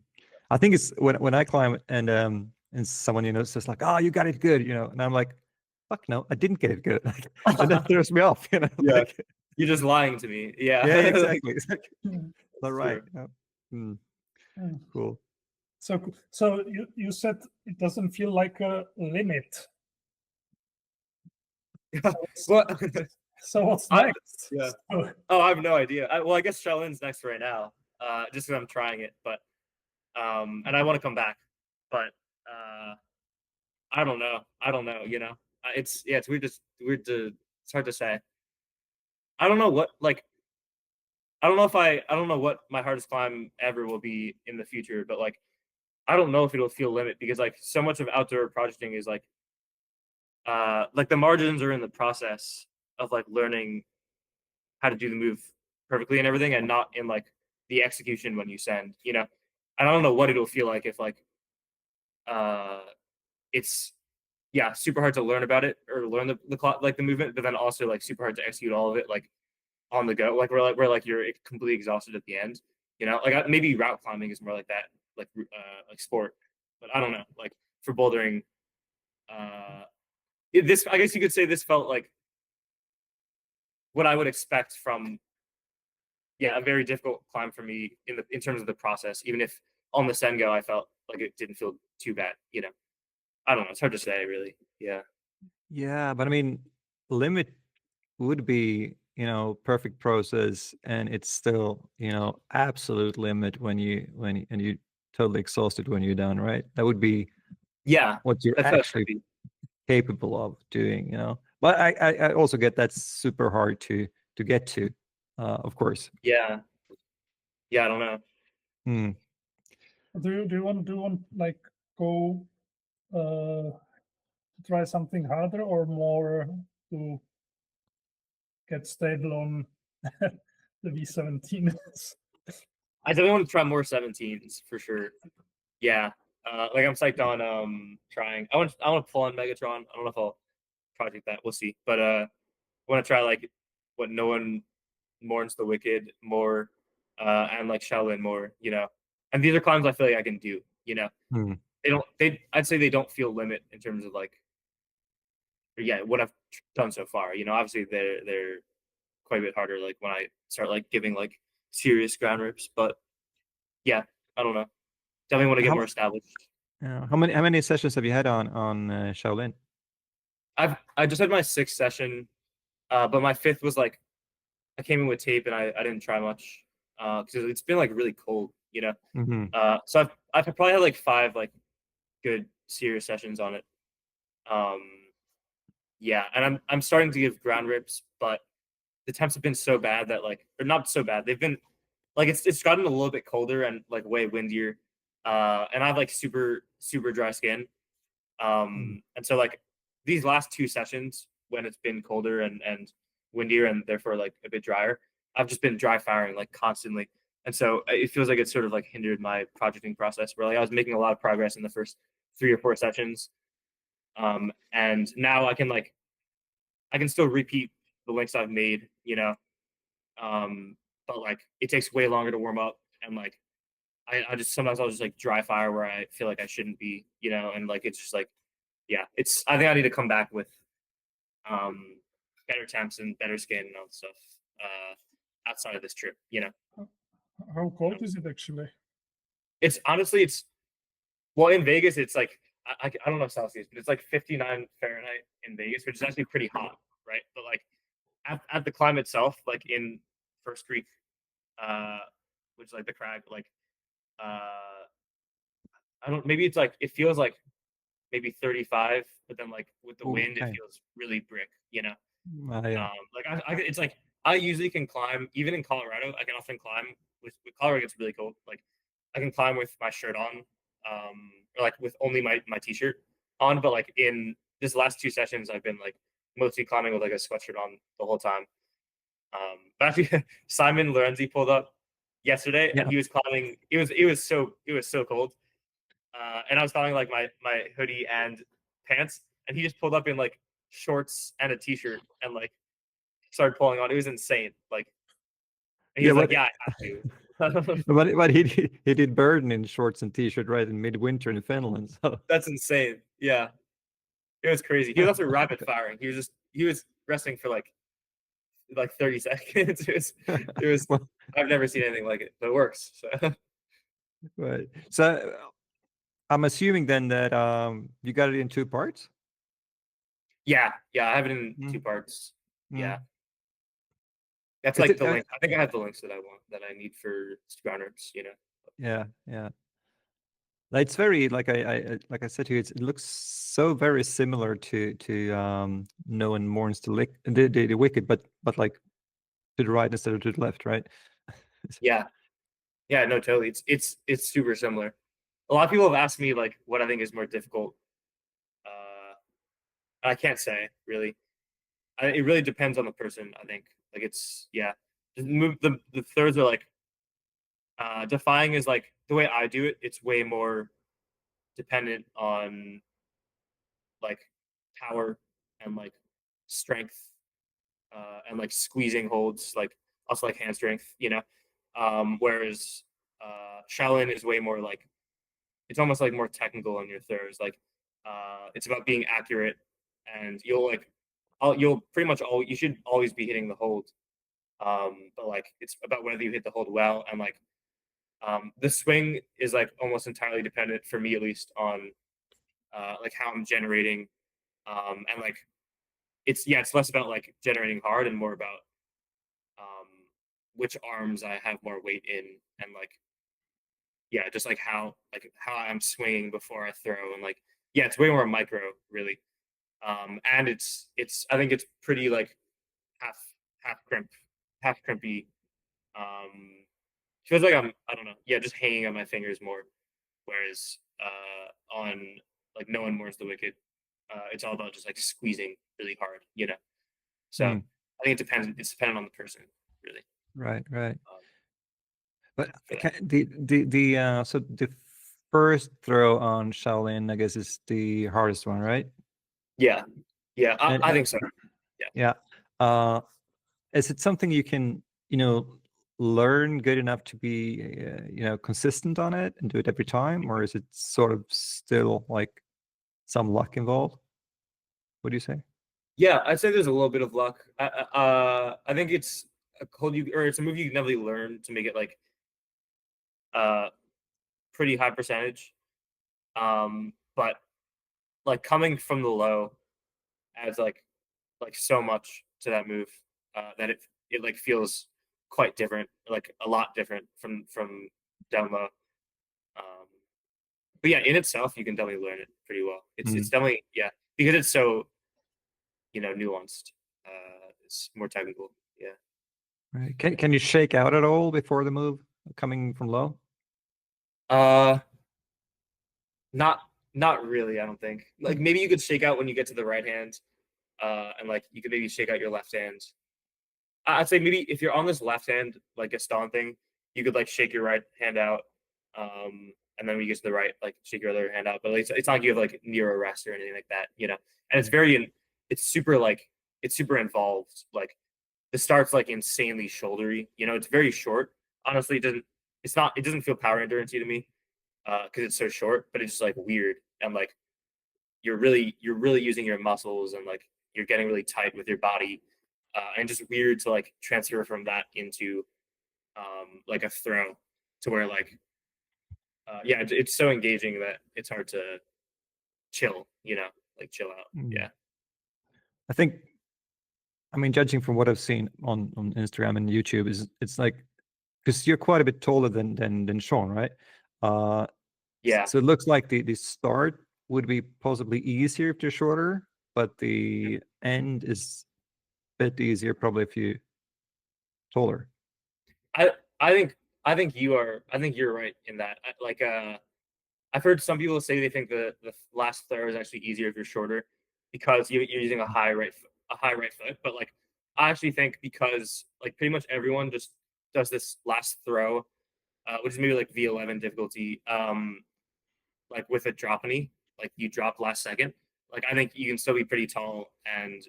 I think it's when I climb and someone says like, "Oh, you got it good," and I'm like, "Fuck no, I didn't get it good," and that throws me off. Yeah. Like, You're just lying to me. Yeah. yeah, exactly. It's like, Mm, all right. True. Hmm, mm. cool. So you said it doesn't feel like a limit. Well, So what's I- next? yeah. So- Oh, I have no idea. Well, I guess Shaolin's next right now, just because I'm trying it. But and I want to come back, but I don't know. I don't know. It's weird. Just weird to. It's hard to say. I don't know what like. I don't know if I don't know what my hardest climb ever will be in the future, but like I don't know if it'll feel limit because like so much of outdoor projecting is like the margins are in the process of like learning how to do the move perfectly and everything, and not in like the execution when you send. I don't know what it'll feel like if like uh it's yeah super hard to learn about it or learn like the movement, but then also like super hard to execute all of it like on the go, like where like you're completely exhausted at the end. Like maybe route climbing is more like that, like sport, but I don't know. Like for bouldering, uh this, I guess you could say this felt like what I would expect from, a very difficult climb for me in terms of the process. Even if on the Sengo I felt like it didn't feel too bad. I don't know. It's hard to say, really. Yeah. Yeah, but I mean, limit would be, perfect process, and it's still, absolute limit and you totally exhausted when you're done, right? That would be Yeah. what you're That's actually capable of doing, But I also get that's super hard to get to, of course. Yeah. Yeah. I don't know. Hmm. Do you want like go try something harder or more to get stable on the V17? I definitely want to try more 17s for sure. Yeah. Like I'm psyched on trying. I want to pull on Megatron. I don't know if I'll project that. We'll see. But I want to try like what no one mourns the wicked more, and like Shaolin more. And these are climbs I feel like I can do. Hmm. I'd say they don't feel limit in terms of like, what I've done so far. Obviously they're quite a bit harder. Like when I start like giving like serious ground rips, but yeah, I don't know. Definitely want to get How, more established. how many sessions have you had on Shaolin? I just had my 6th session, but my 5th was like I came in with tape and I didn't try much because it's been like really cold. Mm-hmm. So I've probably had like 5 like good serious sessions on it. Yeah, and I'm starting to give ground rips, but the temps have been so bad that like, or not so bad. They've been like it's gotten a little bit colder and like way windier, and I have like super dry skin. And so like these last 2 sessions when it's been colder and windier and therefore like a bit drier, I've just been dry firing like constantly. And so it feels like it's sort of like hindered my projecting process where like I was making a lot of progress in the first 3 or 4 sessions. And now I can still repeat the links I've made, but like it takes way longer to warm up and like I just sometimes I'll just like dry fire where I feel like I shouldn't be, and like it's just like I think I need to come back with better temps and better skin and all that stuff outside of this trip. How cold is it actually? It's honestly well in Vegas it's like I don't know Celsius, but it's like 59 Fahrenheit in Vegas, which is actually pretty hot, right? But like at the climb itself, like in First Creek, which is like the crag, like I don't maybe it's like it feels like maybe 35, but then like with the wind it Okay. feels really brick, Yeah. like it's like I usually can climb even in Colorado. I can often climb with Colorado gets really cold. Like I can climb with my shirt on, or like with only my t-shirt on. But like in this last 2 sessions, I've been like mostly climbing with like a sweatshirt on the whole time. But actually, Simon Lorenzi pulled up yesterday, Yeah. and he was climbing. It was so cold, and I was climbing like my hoodie and pants, and he just pulled up in like shorts and a t-shirt and like started pulling on. It was insane. Like and he was like, "Yeah, I have to." But he did burden in shorts and t-shirt right in midwinter in Finland. So That's insane. Yeah, it was crazy. He was also rapid firing. He was resting for like 30 seconds. It was. well, I've never seen anything like it, but it works. So right. So I'm assuming then that you got it in 2 parts. yeah, I have it in 2 Mm. parts. Mm. Yeah, that's Is like it, the link. I think I have the links that I need for grounders. yeah. Like, it's very like I said to you, it looks so very similar to No One Mourns the Wicked, but like to the right instead of to the left, right? Yeah, no, totally. It's super similar. A lot of people have asked me like what I think is more difficult. I can't say really. It really depends on the person. I think like it's Just move the thirds are like defying is like the way I do it. It's way more dependent on like power and like strength and like squeezing holds, like also like hand strength. Whereas Shaolin is way more like it's almost like more technical on your thirds. Like it's about being accurate and you'll pretty much you should always be hitting the hold. But like it's about whether you hit the hold well, and like the swing is like almost entirely dependent, for me at least, on like how I'm generating, and like it's less about like generating hard and more about um, which arms I have more weight in, and like just like how I'm swinging before I throw, and like it's way more micro really, and it's I think it's pretty like half half crimpy. Feels like I don't know, just hanging on my fingers more, whereas on like No One Mourns the Wicked, it's all about just like squeezing really hard, So Mm. I think it depends. It's dependent on the person, really. Right. Um, But for that. so the first throw on Shaolin, I guess, is the hardest one, right? Yeah, And I think so. yeah. Is it something you can, learn good enough to be, consistent on it and do it every time, or is it sort of still like some luck involved? What do you say? Yeah, I'd say there's a little bit of luck. I think it's it's a move you can definitely learn to make it like pretty high percentage. But like coming from the low adds like so much to that move, that it like feels quite different, like a lot different from down low. But yeah, in itself, you can definitely learn it pretty well. It's definitely because it's so nuanced. It's more technical. Yeah. Right. Can you shake out at all before the move coming from low? Uh, not not really. I don't think. Like maybe you could shake out when you get to the right hand, and like you could maybe shake out your left hand. I'd say maybe if you're on this left hand like Gaston thing, you could like shake your right hand out, and then when you get to the right, like shake your other hand out. But like, it's not like you have like near arrest or anything like that, And it's super like it's super involved. Like the start's like insanely shouldery. It's very short. Honestly, it doesn't feel power endurance to me, because it's so short. But it's just like weird, and like you're really using your muscles, and like you're getting really tight with your body, and just weird to like transfer from that into like a throw, to where like it's so engaging that it's hard to chill, like chill out. Mm. I think, I mean, judging from what I've seen on Instagram and YouTube, it's like, because you're quite a bit taller than Sean, right? Yeah. So it looks like the start would be possibly easier if you're shorter, but the end is a bit easier probably if you taller. I think you're right in that. I've heard some people say they think the last throw is actually easier if you're shorter, because you're using a high right foot. But like I actually think, because like pretty much everyone just does this last throw, which is maybe like V11 difficulty, like with a drop knee, like you drop last second. Like I think you can still be pretty tall, and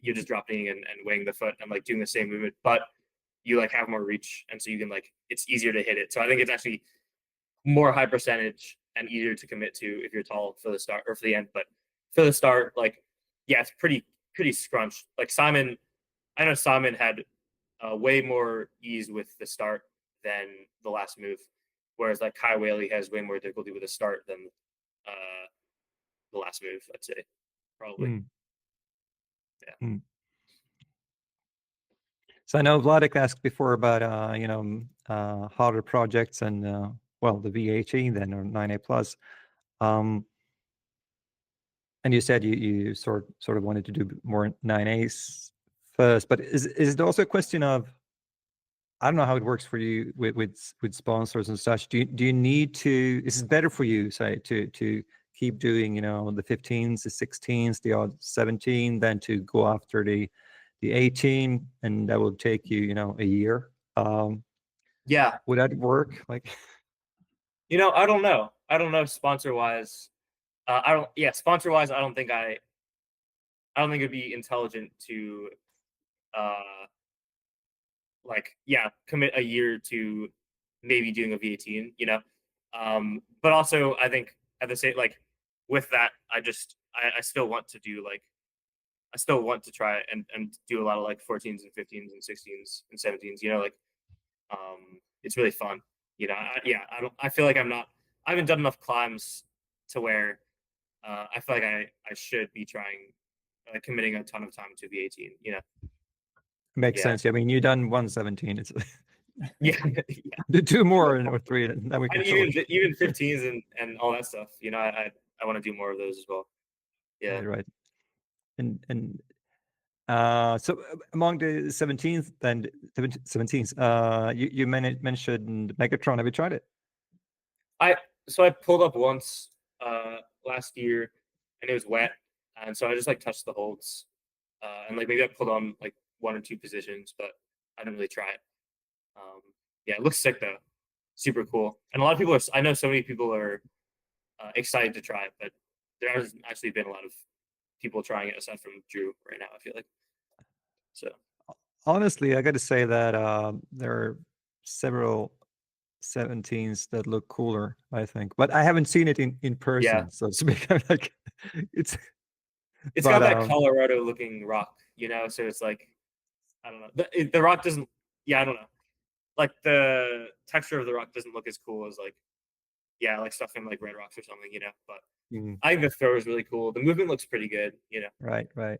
you're just dropping and weighing the foot and like doing the same movement, but you like have more reach, and so you can like it's easier to hit it. So I think it's actually more high percentage and easier to commit to if you're tall for the start or for the end. But for the start, like it's pretty scrunched. Like I know Simon had way more ease with the start than the last move, whereas like Kai Whaley has way more difficulty with the start than uh, the last move. I'd say probably. Yeah. So I know Vladek asked before about harder projects and the V18 then, or 9A plus. And you said you sort of wanted to do more 9As first, but is it also a question of, I don't know how it works for you with sponsors and such. Do you need to? Is it better for you, say, to keep doing the 15s, the 16s, the odd 17, than to go after the 18, and that will take you a year? Yeah. Would that work? Like, I don't know. I don't know sponsor wise. Sponsor wise, I don't think it'd be intelligent to commit a year to maybe doing a V18, but also I think at the same, like with that, I just I still want to do like I still want to try it and do a lot of like 14s and 15s and 16s and 17s. You know, like it's really fun. You know, I feel like I haven't done enough climbs to where I feel like I should be trying committing a ton of time to the 18. You know, Makes Yeah. sense. I mean, you done 117. It's yeah, do two more or three, and then we can and talk. even 15s and all that stuff. You know, I want to do more of those as well. Yeah. Right, right. And so among the 17th and 17th, you mentioned Megatron. Have you tried it? So I pulled up once last year and it was wet, and so I just like touched the holds and like maybe I pulled on like one or two positions, but I didn't really try it. Yeah, it looks sick though, super cool, and a lot of people are. I know so many people are excited to try it, but there hasn't actually been a lot of people trying it aside from Drew right now. I feel like so. Honestly, I got to say that there are several 17s that look cooler, I think, but I haven't seen it in person, Yeah. so to speak. I'm like, it's It's but got that Colorado looking rock, you know. So it's like I don't know. The rock doesn't. Yeah, I don't know. Like the texture of the rock doesn't look as cool as like like stuff in like Red Rocks or something, you know. But Mhm. I think the throw is really cool. The movement looks pretty good, you know. Right. I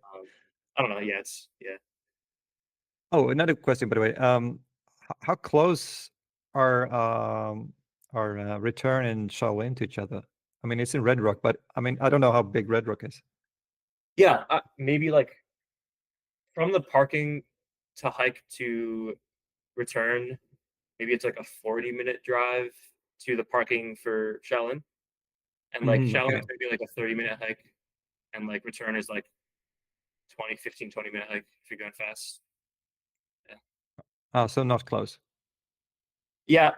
don't know. Yeah. Oh, another question, by the way. How close are Return and Shaolin to each other? I mean, it's in Red Rock, but I mean, I don't know how big Red Rock is. Yeah, maybe like from the parking to hike to return, maybe it's like a 40-minute drive to the parking for Shaolin. And like Mhm, Shaolin okay. is maybe like a 30-minute hike, and like return is like 20-minute hike if you're going fast. Oh, so not close. Yeah,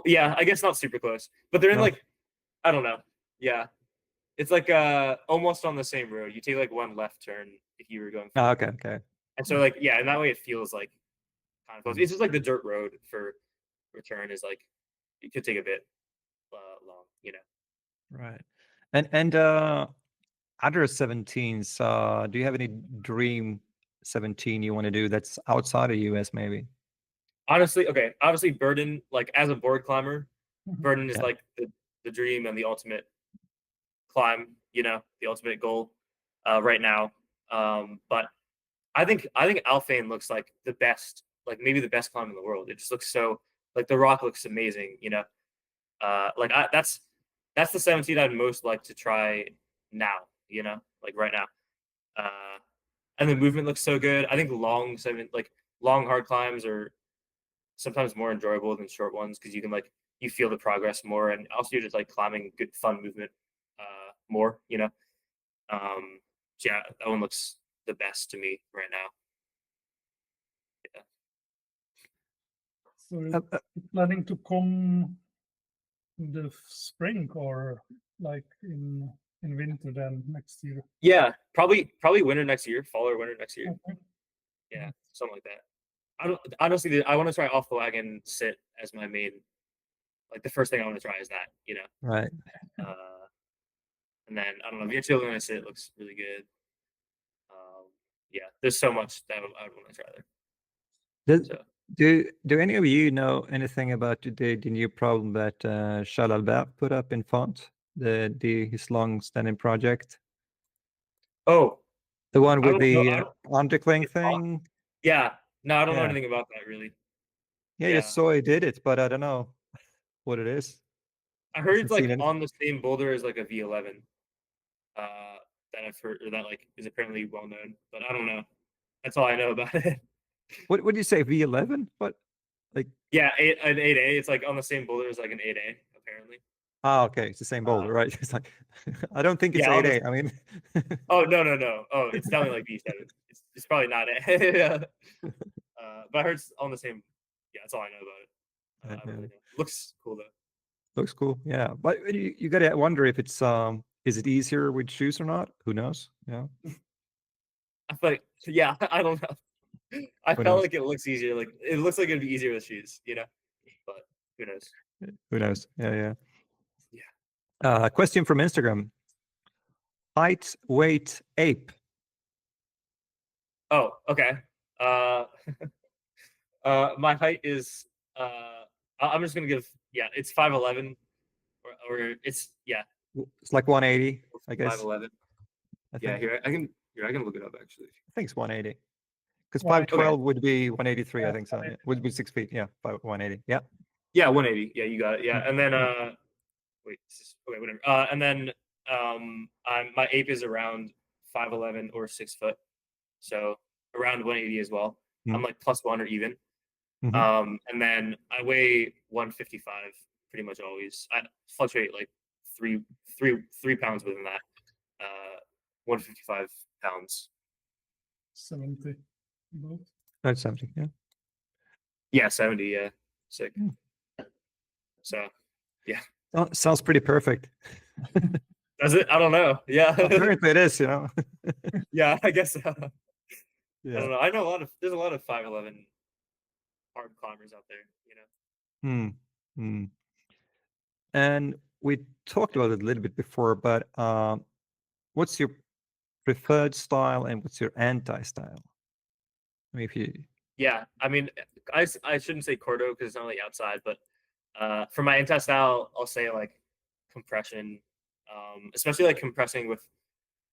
yeah, I guess not super close, but they're in No. like I don't know. Yeah, it's like almost on the same road. You take like one left turn if you were going Oh, forward, okay. and so like yeah, and that way it feels like kind of close. Mhm. It's just like the dirt road for return is like it could take a bit long, you know. Right. And other 17s, do you have any dream 17 you want to do that's outside of US maybe? Honestly, okay, obviously Burden, like as a board climber, Mhm. Burden is Yeah. like the dream and the ultimate climb, you know, the ultimate goal right now. But I think Alphane looks like the best, like maybe the best climb in the world. It just looks so like the rock looks amazing, you know. That's the 17 I'd most like to try now, you know, like right now. And the movement looks so good. I think long hard climbs are sometimes more enjoyable than short ones because you can like you feel the progress more, and also you're just like climbing good fun movement more, you know. So yeah, that one looks the best to me right now. So Uh, you're planning to come in the spring or like in winter then next year? Yeah, probably winter next year, fall or winter next year. Okay. Yeah, something like that. I don't honestly. I want to try off the wagon sit as my main. Like the first thing I want to try is that, you know. right. Uh, and then I don't know. Virtual when I sit looks really good. Yeah, there's so much that I would want to try there. Does, So do any of you know anything about the new problem that Shalalbert put up in font, his long-standing project, oh, the one I with don't know. the undercling It's not- thing? Yeah, no, I don't know Yeah, anything about that really. yeah, Yeah, just saw he did it, but I don't know what it is. I heard Hasn't it's seen like anything. on the same boulder as like a V11. That I've heard or that like is apparently well known, but I don't know. That's all I know about it. What would you say, V11? What? Like, Yeah, an 8A. It's like on the same boulder as like an 8A, apparently. okay, it's the same boulder, right? It's like, I don't think it's Yeah, on the 8A. I mean, oh no. Oh, it's definitely like V7. It's probably not it. But I heard it's on the same. Yeah, that's all I know about it. I don't really know. Looks cool though. looks cool. Yeah, but you gotta wonder if it's is it easier with shoes or not? Who knows? Yeah, I feel like yeah, I don't know. I who felt knows? like it looks easier. Like it looks like it'd be easier with shoes, you know. But who knows? Who knows? Yeah. Yeah. Question from Instagram. Height, weight, ape. Oh, okay. My height is I'm just gonna give it's 5'11", or it's It's like 180, I guess. 5'11". I Yeah, think. I can look it up actually. I think it's 180. Because Right. 5'12" would be 183, I Yeah, think so. Yeah. Would be 6 feet. Yeah, 180. Yeah. Yeah, 180. Yeah, you got it. Yeah, Mm. and then wait, okay, whatever. And then my ape is around 5'11" or 6 foot, so around 180 as well. I'm Mm. like +1 or even. Mhm. And then I weigh 155 pretty much always. I fluctuate like three pounds within that. 155 pounds. 70. About. That's something. Yeah. Yeah, 70. Yeah, sick. Mm. So Oh, sounds pretty perfect. does it? I don't know. Yeah, Apparently it is, yeah. I guess so. I Yeah. don't know. I know there's a lot of 5'11" hard climbers out there. Hmm. Hmm. And we talked about it a little bit before, but what's your preferred style and what's your anti-style? I mean, if you Yeah, I mean, I shouldn't say cordo because it's not really outside, but for my anti-style, I'll say like compression, especially like compressing with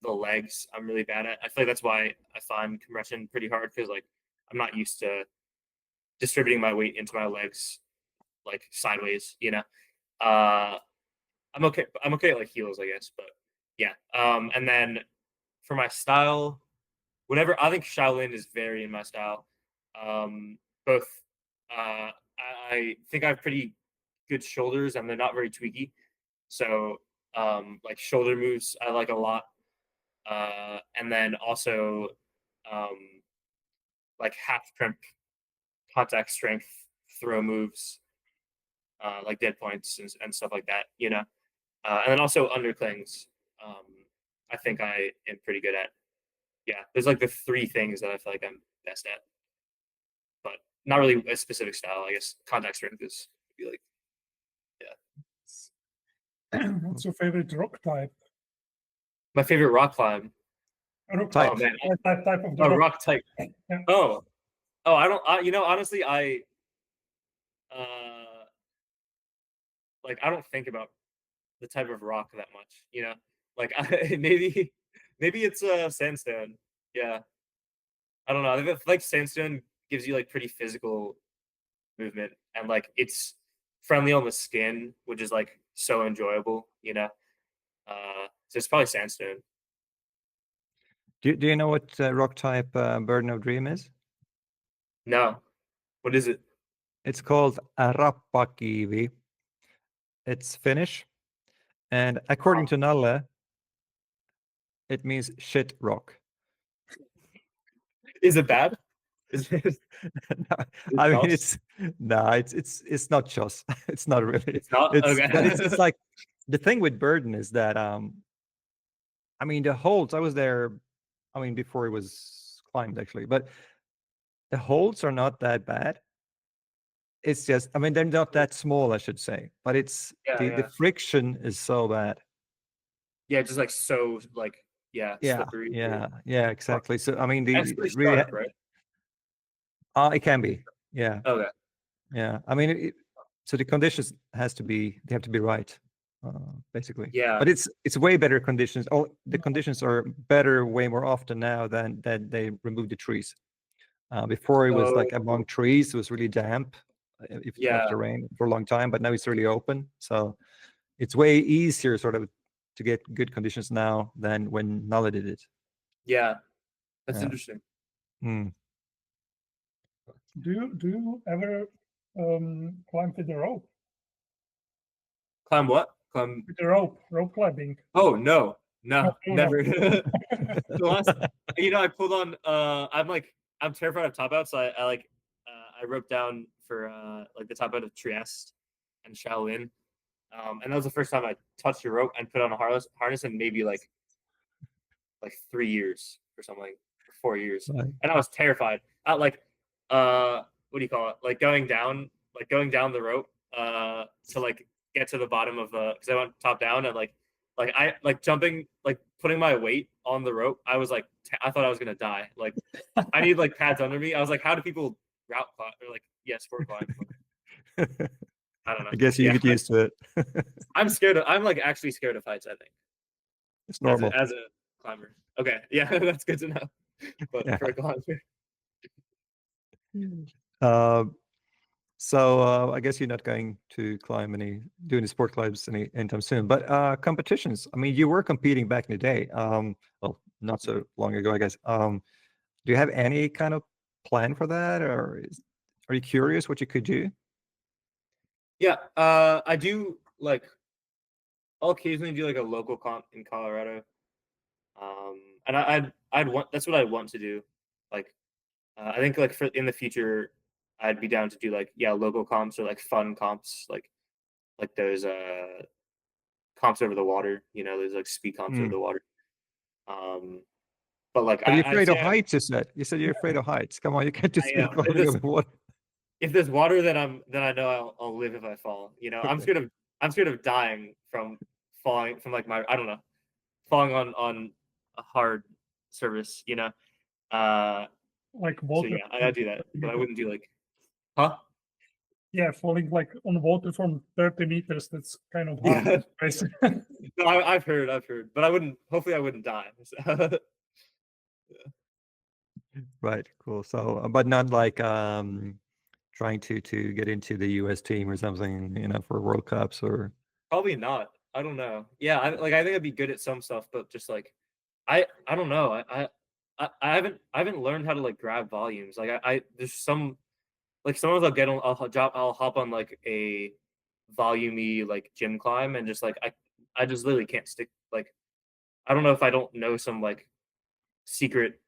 the legs. I'm really bad at. I feel like that's why I find compression pretty hard because like I'm not used to distributing my weight into my legs like sideways. I'm okay. I'm okay at like heels, I guess, but yeah. And then for my style, whenever I think Shaolin is very in my style. Both, I think I have pretty good shoulders and they're not very tweaky. So, like shoulder moves, I like a lot. And then also, um, like half crimp contact strength throw moves, like dead points and stuff like that, and then also underclings. Um, I think I am pretty good at. Yeah, there's like the three things that I feel like I'm best at, but not really a specific style. I guess contact strength is would be like, What's your favorite rock type? my favorite rock climb. Rock Type. Oh man, type of the oh rock. rock type. Yeah. Oh, I don't. Honestly, uh, I don't think about the type of rock that much. Like maybe it's sandstone. Yeah, I don't know. I feel like sandstone gives you like pretty physical movement and like it's friendly on the skin, which is like so enjoyable. So it's probably sandstone. do you know what rock type Burden of Dream is? No, what is it? It's called Rappakivi. It's Finnish, and according to Nalle, it means shit rock. Is it bad? Is it, No, I mean, it's not just. It's not really. It's not? It's Okay. but it's like the thing with Burden is that I mean the holds. I was there. I mean before it was climbed actually, but the holds are not that bad. It's just I mean they're not that small, I should say, but it's the friction is so bad. Yeah, just like so like slippery. Yeah, exactly. So I mean That's the pretty really sharp, right? it can be. Yeah. Okay. Yeah, I mean, so the conditions they have to be right, basically. Yeah. But it's way better conditions. Oh, the conditions are better way more often now than they removed the trees. Before it was like among trees, it was really damp if it after rain for a long time. But now it's really open, so it's way easier sort of to get good conditions now than when Nala did it. Yeah, that's Yeah. interesting. Mm. Do you ever climb with the rope? Climb what? Climb. With the rope climbing. Oh no, No. never. The last, I pulled on. I'm terrified of top outs. So I roped down for like the top out of Trieste and Shaolin, and that was the first time I touched a rope and put on a harness in maybe like 3 years or something, like 4 years, Right. and I was terrified. What do you call it? Like going down the rope to like get to the bottom of the because I went top down and like Like I like jumping, like putting my weight on the rope. I was like, I thought I was gonna die. Like I need like pads under me. I was like, how do people route climb or like sport climb? I don't know. I guess you Yeah, get used to it. I'm scared of. I'm like actually scared of heights. I think It's normal. as a climber. Okay, yeah, that's good to know. But Yeah. for a climber, Uh, so I guess you're not going to climb doing the sport climbs anytime soon. But competitions. I mean, you were competing back in the day. Well, not so long ago, I guess. Do you have any kind of plan for that, or are you curious what you could do? yeah. I do like. I'll occasionally do like a local comp in Colorado. And I'd want that's what I want to do. Like, I think like for in the future, I'd be down to do like local comps or like fun comps, like those comps over the water. You know, those like speed comps over Hmm. the water. But like Are you I'd afraid say of heights? You said you're afraid of heights. Come on, you can't just be if climbing over water. there's water, then I know I'll live if I fall. You know, Okay. I'm scared of dying from falling from like my I don't know falling on a hard surface. You know, Like so water. yeah, I do that, but I wouldn't do like, huh? Yeah, falling like on water from 30 meters. That's kind of hard. Yeah. Basically. No, I've heard, but I wouldn't. Hopefully, I wouldn't die. So, Right. Cool. So, but not like trying to get into the U.S. team or something, for World Cups or. probably not. I don't know. Yeah, I think I'd be good at some stuff, but just like, I don't know. I haven't learned how to like grab volumes. Like I there's some like sometimes I'll hop on like a volumey like gym climb and just like I just literally can't stick. Like I don't know if I don't know some like secret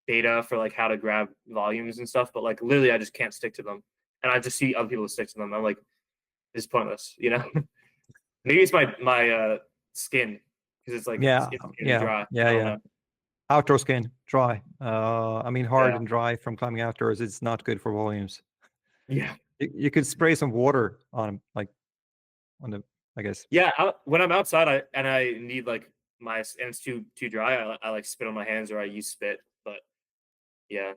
data for like how to grab volumes and stuff, but like literally I just can't stick to them. And I just see other people stick to them. I'm like, it's pointless, you know? Maybe it's my skin because it's like Yeah. it's skin Yeah. dry. Yeah. I don't Yeah. know. Outdoor skin, dry. I mean, hard Yeah. and dry from climbing outdoors. It's not good for volumes. Yeah. You could spray some water on them, like on the, I guess. Yeah. When I'm outside I need like and it's too dry, I like spit on my hands or I use spit. But yeah,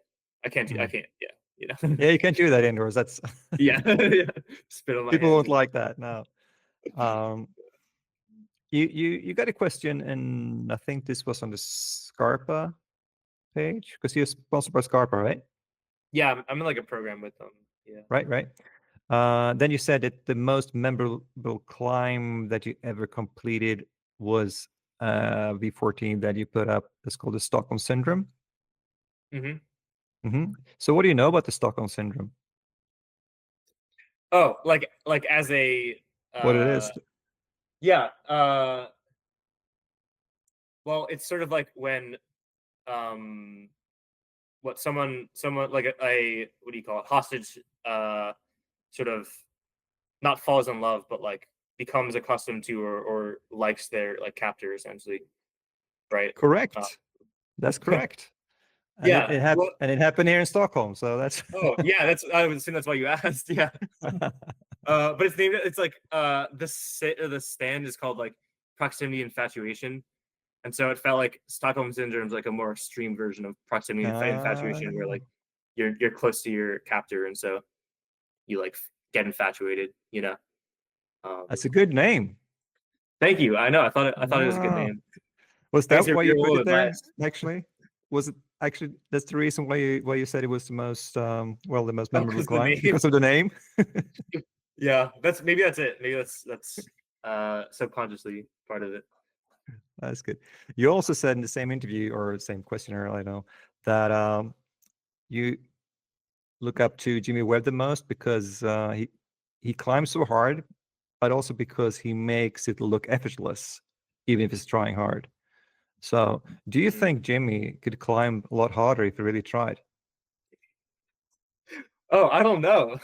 I can't Mm. yeah, you know. Yeah, you can't do that indoors. That's Yeah. Yeah. Spit on my people hands. won't like that. No. You got a question, and I think this was on the Scarpa page because you're sponsored by Scarpa, right? Yeah, I'm in like a program with them. Yeah. Right. Then you said that the most memorable climb that you ever completed was V14 that you put up. It's called the Stockholm Syndrome. So what do you know about the Stockholm Syndrome? Oh, like as a What it is? yeah. Well, it's sort of like when what someone like a what do you call it, hostage sort of not falls in love but like becomes accustomed to or likes their like captor essentially, right? Correct. That's correct. And Yeah. it happened here in Stockholm. So that's Oh yeah, I would assume that's why you asked. Yeah. But it's like the stand is called like proximity infatuation. And so it felt like Stockholm Syndrome is like a more extreme version of proximity infatuation, where like you're close to your captor, and so you like get infatuated. You know. That's a good name. Thank you. I know. I thought it was a good Ah. name. Was I guess that why you you're a put little it bit there? biased. Actually, was it actually that's the reason why you said it was the most the most Oh, memorable 'cause the climb name. because of the name? Yeah, that's it. Maybe that's subconsciously part of it. That's good. You also said in the same interview or same questionnaire, I know, that you look up to Jimmy Webb the most because he climbs so hard, but also because he makes it look effortless, even if he's trying hard. So, do you think Jimmy could climb a lot harder if he really tried? Oh, I don't know.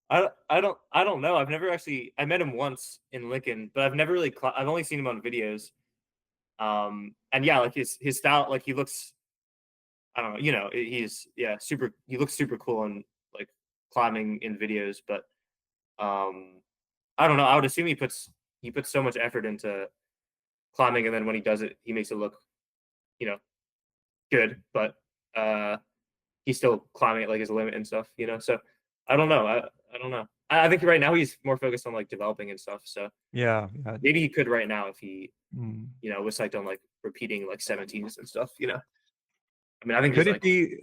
I don't know. I've never actually. I met him once in Lincoln, but I've never really. I've only seen him on videos. And yeah, like his style, like he looks. I don't know. You know, he's super. He looks super cool on like climbing in videos, but I don't know. I would assume he puts so much effort into climbing, and then when he does it, he makes it look, good, but he's still climbing at like his limit and stuff, So I don't know. I don't know. I think right now he's more focused on like developing and stuff. So Yeah. maybe he could right now if he, Mm. was psyched on like repeating like 17s and stuff. I mean, I think Could he's it be?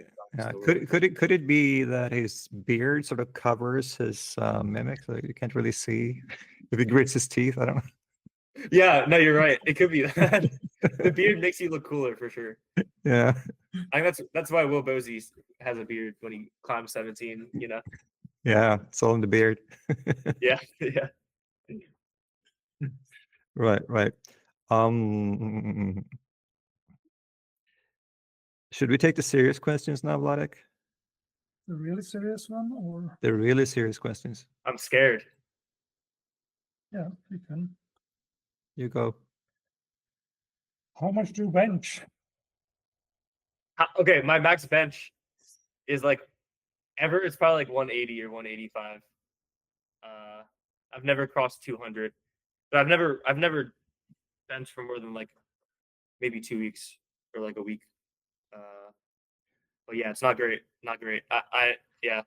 Could it be that his beard sort of covers his mimic, so you can't really see if he grits his teeth? I don't know. Yeah, no, you're right. It could be that. The beard makes you look cooler for sure. Yeah. I think that's why Will Bosey has a beard when he climbs 17. Yeah, it's all in the beard. Yeah, yeah. Right. Should we take the serious questions now, Vladek? The really serious one, or The really serious questions. I'm scared. yeah, we can. You go. How much do you bench? Okay, my max bench is like it's probably like 180 or 185. I've never crossed 200, but I've never benched for more than like maybe 2 weeks or like a week. But yeah, it's not great. Not great. Yeah.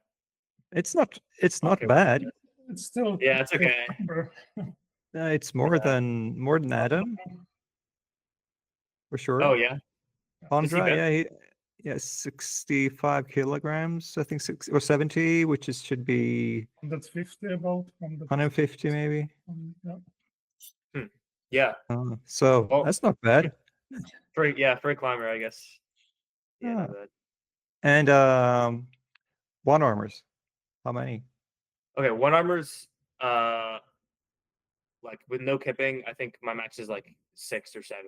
It's not Okay. bad. It's still Yeah, it's okay. It's more than Adam, for sure. Oh yeah. Andra, yeah, 65 kilograms, I think, 6 or 70, which should be 150 about 150 maybe. Yeah. Yeah. So Well, that's not bad. For a climber, I guess. Yeah. Not bad. And one armors, how many? Okay, one armors. Like with no kipping, I think my max is like 6 or 7.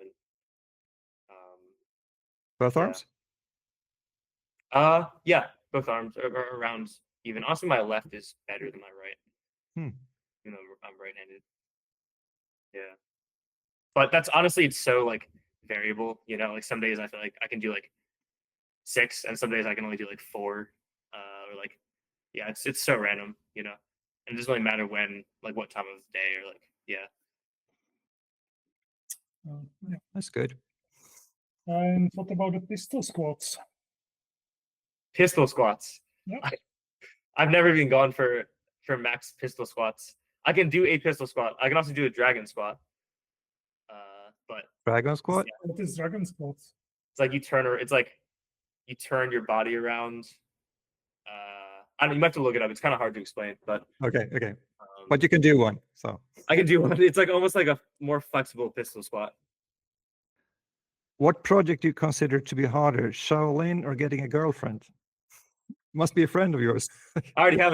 Both yeah. arms? Yeah, both arms are around even. Honestly, my left is better than my right. Even though I'm right-handed. Yeah. But that's honestly, it's so like variable, like some days I feel like I can do like 6 and some days I can only do like 4. Or like, yeah, it's so random, and it doesn't really matter when, like what time of the day or like, yeah. Yeah. That's good. And what about the pistol squats? Pistol squats. Yeah. I've never even gone for max pistol squats. I can do a pistol squat. I can also do a dragon squat. But Dragon squat? yeah, What is dragon squats? it's like you turn your body around. I don't. You might have to look it up. It's kind of hard to explain, but Okay. But you can do one. So I can do one. It's like almost like a more flexible pistol squat. what project do you consider to be harder, Shaolin or getting a girlfriend? Must be a friend of yours. I already have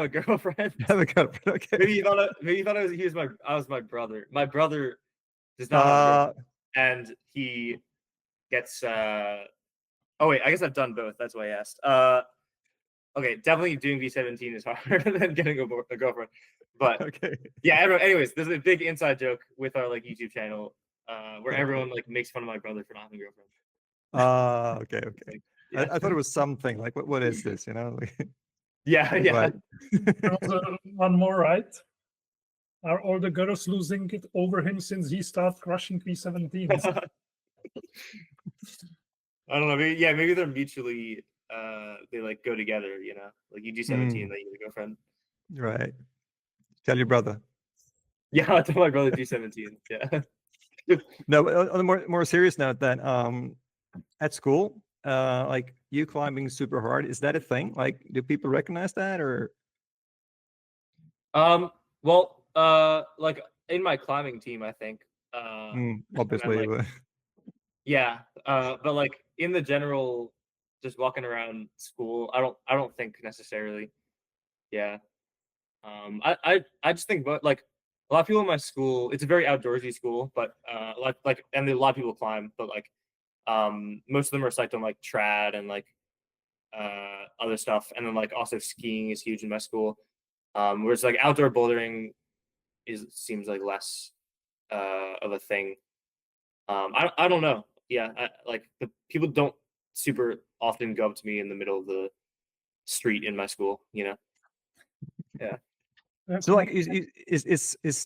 a girlfriend. You have a girlfriend. Okay. Maybe you thought I was my brother. My brother does not have a girlfriend, and he gets oh wait, I guess I've done both. That's why I asked. Okay, definitely doing V17 is harder than getting a girlfriend. But okay. Yeah, anyways, there's a big inside joke with our like YouTube channel, where everyone like makes fun of my brother for not having a girlfriend. Okay. Yeah. I thought it was something like what is this? Yeah. Right. One more, right? Are all the girls losing it over him since he started crushing V17s? I don't know. Maybe they're mutually they like go together, like you do 17, then you get a girlfriend. Right. Tell your brother. Yeah, I'll tell my brother do 17. Yeah. No, on a more serious note, then at school, like you climbing super hard, is that a thing? Like, do people recognize that or? Well, like in my climbing team, I think. Obviously. Yeah, but like in the general, just walking around school, I don't think necessarily. Yeah. I just think, but like a lot of people in my school, it's a very outdoorsy school, but and a lot of people climb, but like most of them are psyched on like trad and like other stuff, and then like also skiing is huge in my school. Whereas like outdoor bouldering seems like less of a thing. I don't know. Yeah, like the people don't super often go up to me in the middle of the street in my school. Yeah. So like is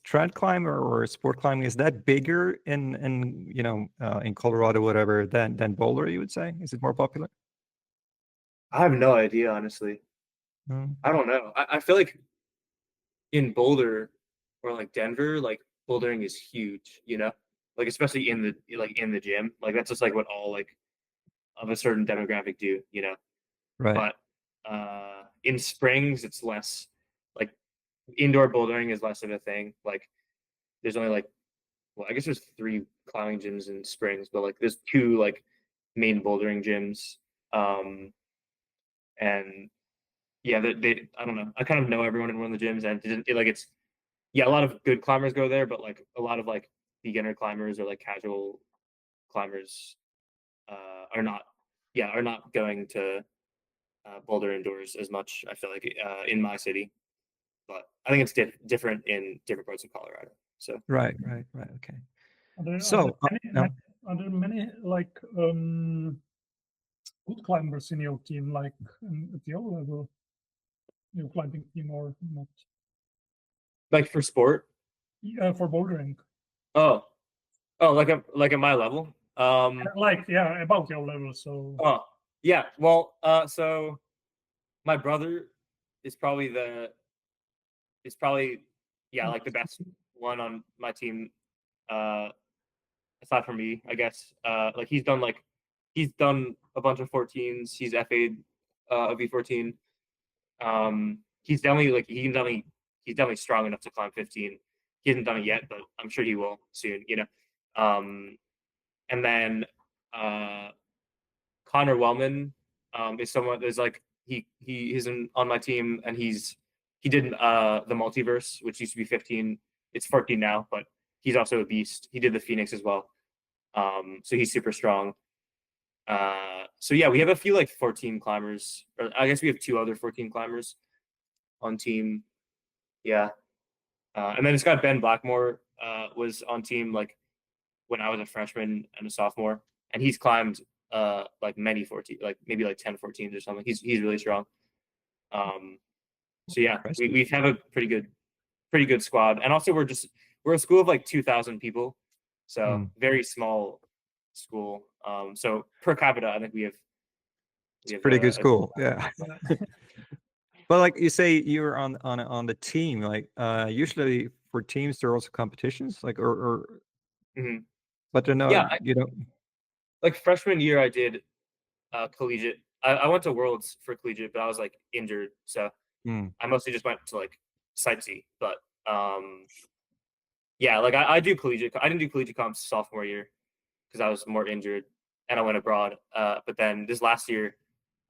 trad climber or sport climbing, is that bigger in in Colorado, whatever, than Boulder, you would say? Is it more popular? I have no idea, honestly. Mm. I don't know. I feel like in Boulder or like Denver, like bouldering is huge, like especially in the gym. Like that's just like what all like of a certain demographic do, Right. But in Springs, it's less like indoor bouldering is less of a thing. Like there's only like, well, I guess there's 3 climbing gyms in Springs, but like there's 2 like main bouldering gyms. And yeah, I don't know. I kind of know everyone in one of the gyms, and it's a lot of good climbers go there, but like a lot of like beginner climbers or like casual climbers are not going to boulder indoors as much. I feel like in my city, but I think it's different in different parts of Colorado. So Right. Okay. Are So there many like good climbers in your team, like at your level, your climbing team or not? like for sport, Yeah, for bouldering. oh, like at my level, Like about your level. So oh yeah, well, so my brother is probably like the best one on my team. Aside from me, I guess. Like he's done a bunch of 14s. He's FA'd a V14. He's definitely strong enough to climb 15. He hasn't done it yet, but I'm sure he will soon. And then Connor Wellman is someone is like he isn't on my team, and he did the multiverse, which used to be 15. It's 14 now, but he's also a beast. He did the Phoenix as well. So he's super strong. So yeah, we have a few like 14 climbers, or I guess we have 2 other 14 climbers on team. Yeah. And then it's got Ben Blackmore was on team like when I was a freshman and a sophomore, and he's climbed like many 14, like maybe like 10 14s or something. He's really strong. So yeah, we have a pretty good squad, and also we're a school of like 2,000 people, so very small school. So per capita, I think we have pretty good school. Yeah. But like you say, you're on the team. Like usually for teams, there are also competitions. Like Mhm. but they're not. Yeah, like freshman year, I did collegiate. I went to Worlds for collegiate, but I was like injured, so I mostly just went to like sightsee. But yeah, like I do collegiate. I didn't do collegiate comps sophomore year because I was more injured and I went abroad. But then this last year,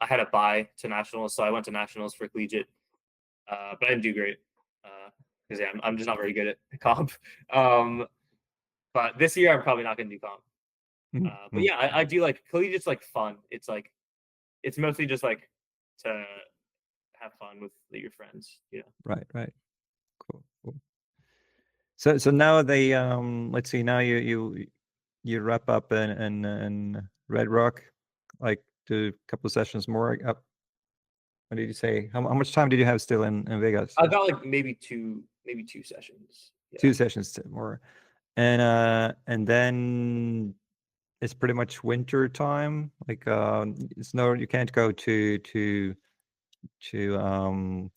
I had a bye to nationals, so I went to nationals for collegiate. But I didn't do great because I'm just not very good at comp. But this year, I'm probably not going to do comp. But yeah, I do like collegiate's like fun. It's like it's mostly just like to have fun with your friends. Right. Cool. So now they let's see, now you wrap up in Red Rock, like do a couple of sessions more. What did you say? How much time did you have still in Vegas? I got like maybe two sessions. Yeah. 2 sessions more, and then it's pretty much winter time. Like snow, you can't go to the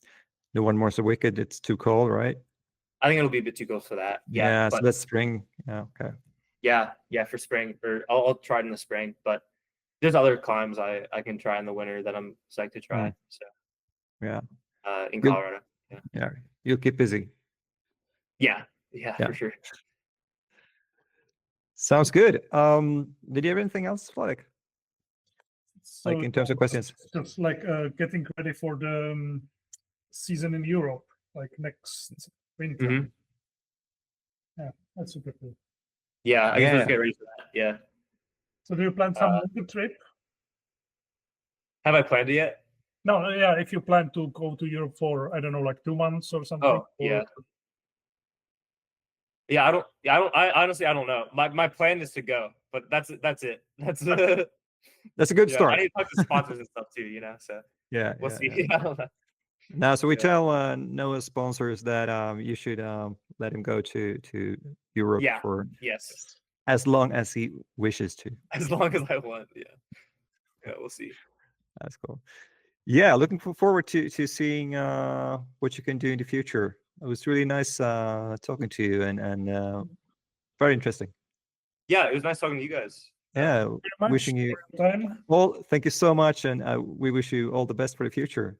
One More So Wicked. It's too cold, right? I think it'll be a bit too cold for that. Yeah, but so that's spring. Yeah, okay. yeah, for spring, or I'll try it in the spring. But there's other climbs I can try in the winter that I'm psyched to try. So yeah, in Colorado. Yeah, you'll keep busy. Yeah, for sure. Sounds good. Did you have anything else, Vladek? So like in terms of questions? Just like getting ready for the season in Europe, like next winter. Mm-hmm. Yeah, that's super cool. Yeah, I guess we'll just get ready for that. Yeah. So do you plan some longer trip? Have I planned it yet? No, yeah. If you plan to go to Europe for, I don't know, like 2 months or something. Oh, yeah. Yeah, I honestly I don't know. My plan is to go, but that's it. That's a good start. I need to talk to sponsors and stuff too, So yeah, we'll see. Yeah. Now, so we Yeah. tell Noah's sponsors that you should let him go to Europe Yeah. for Yes. as long as he wishes to. As long as I want. Yeah. Yeah, we'll see. That's cool. Yeah, looking forward to seeing what you can do in the future. It was really nice talking to you and very interesting. Yeah, it was nice talking to you guys. Yeah, Very much wishing you for your time. well. Thank you so much, and we wish you all the best for the future.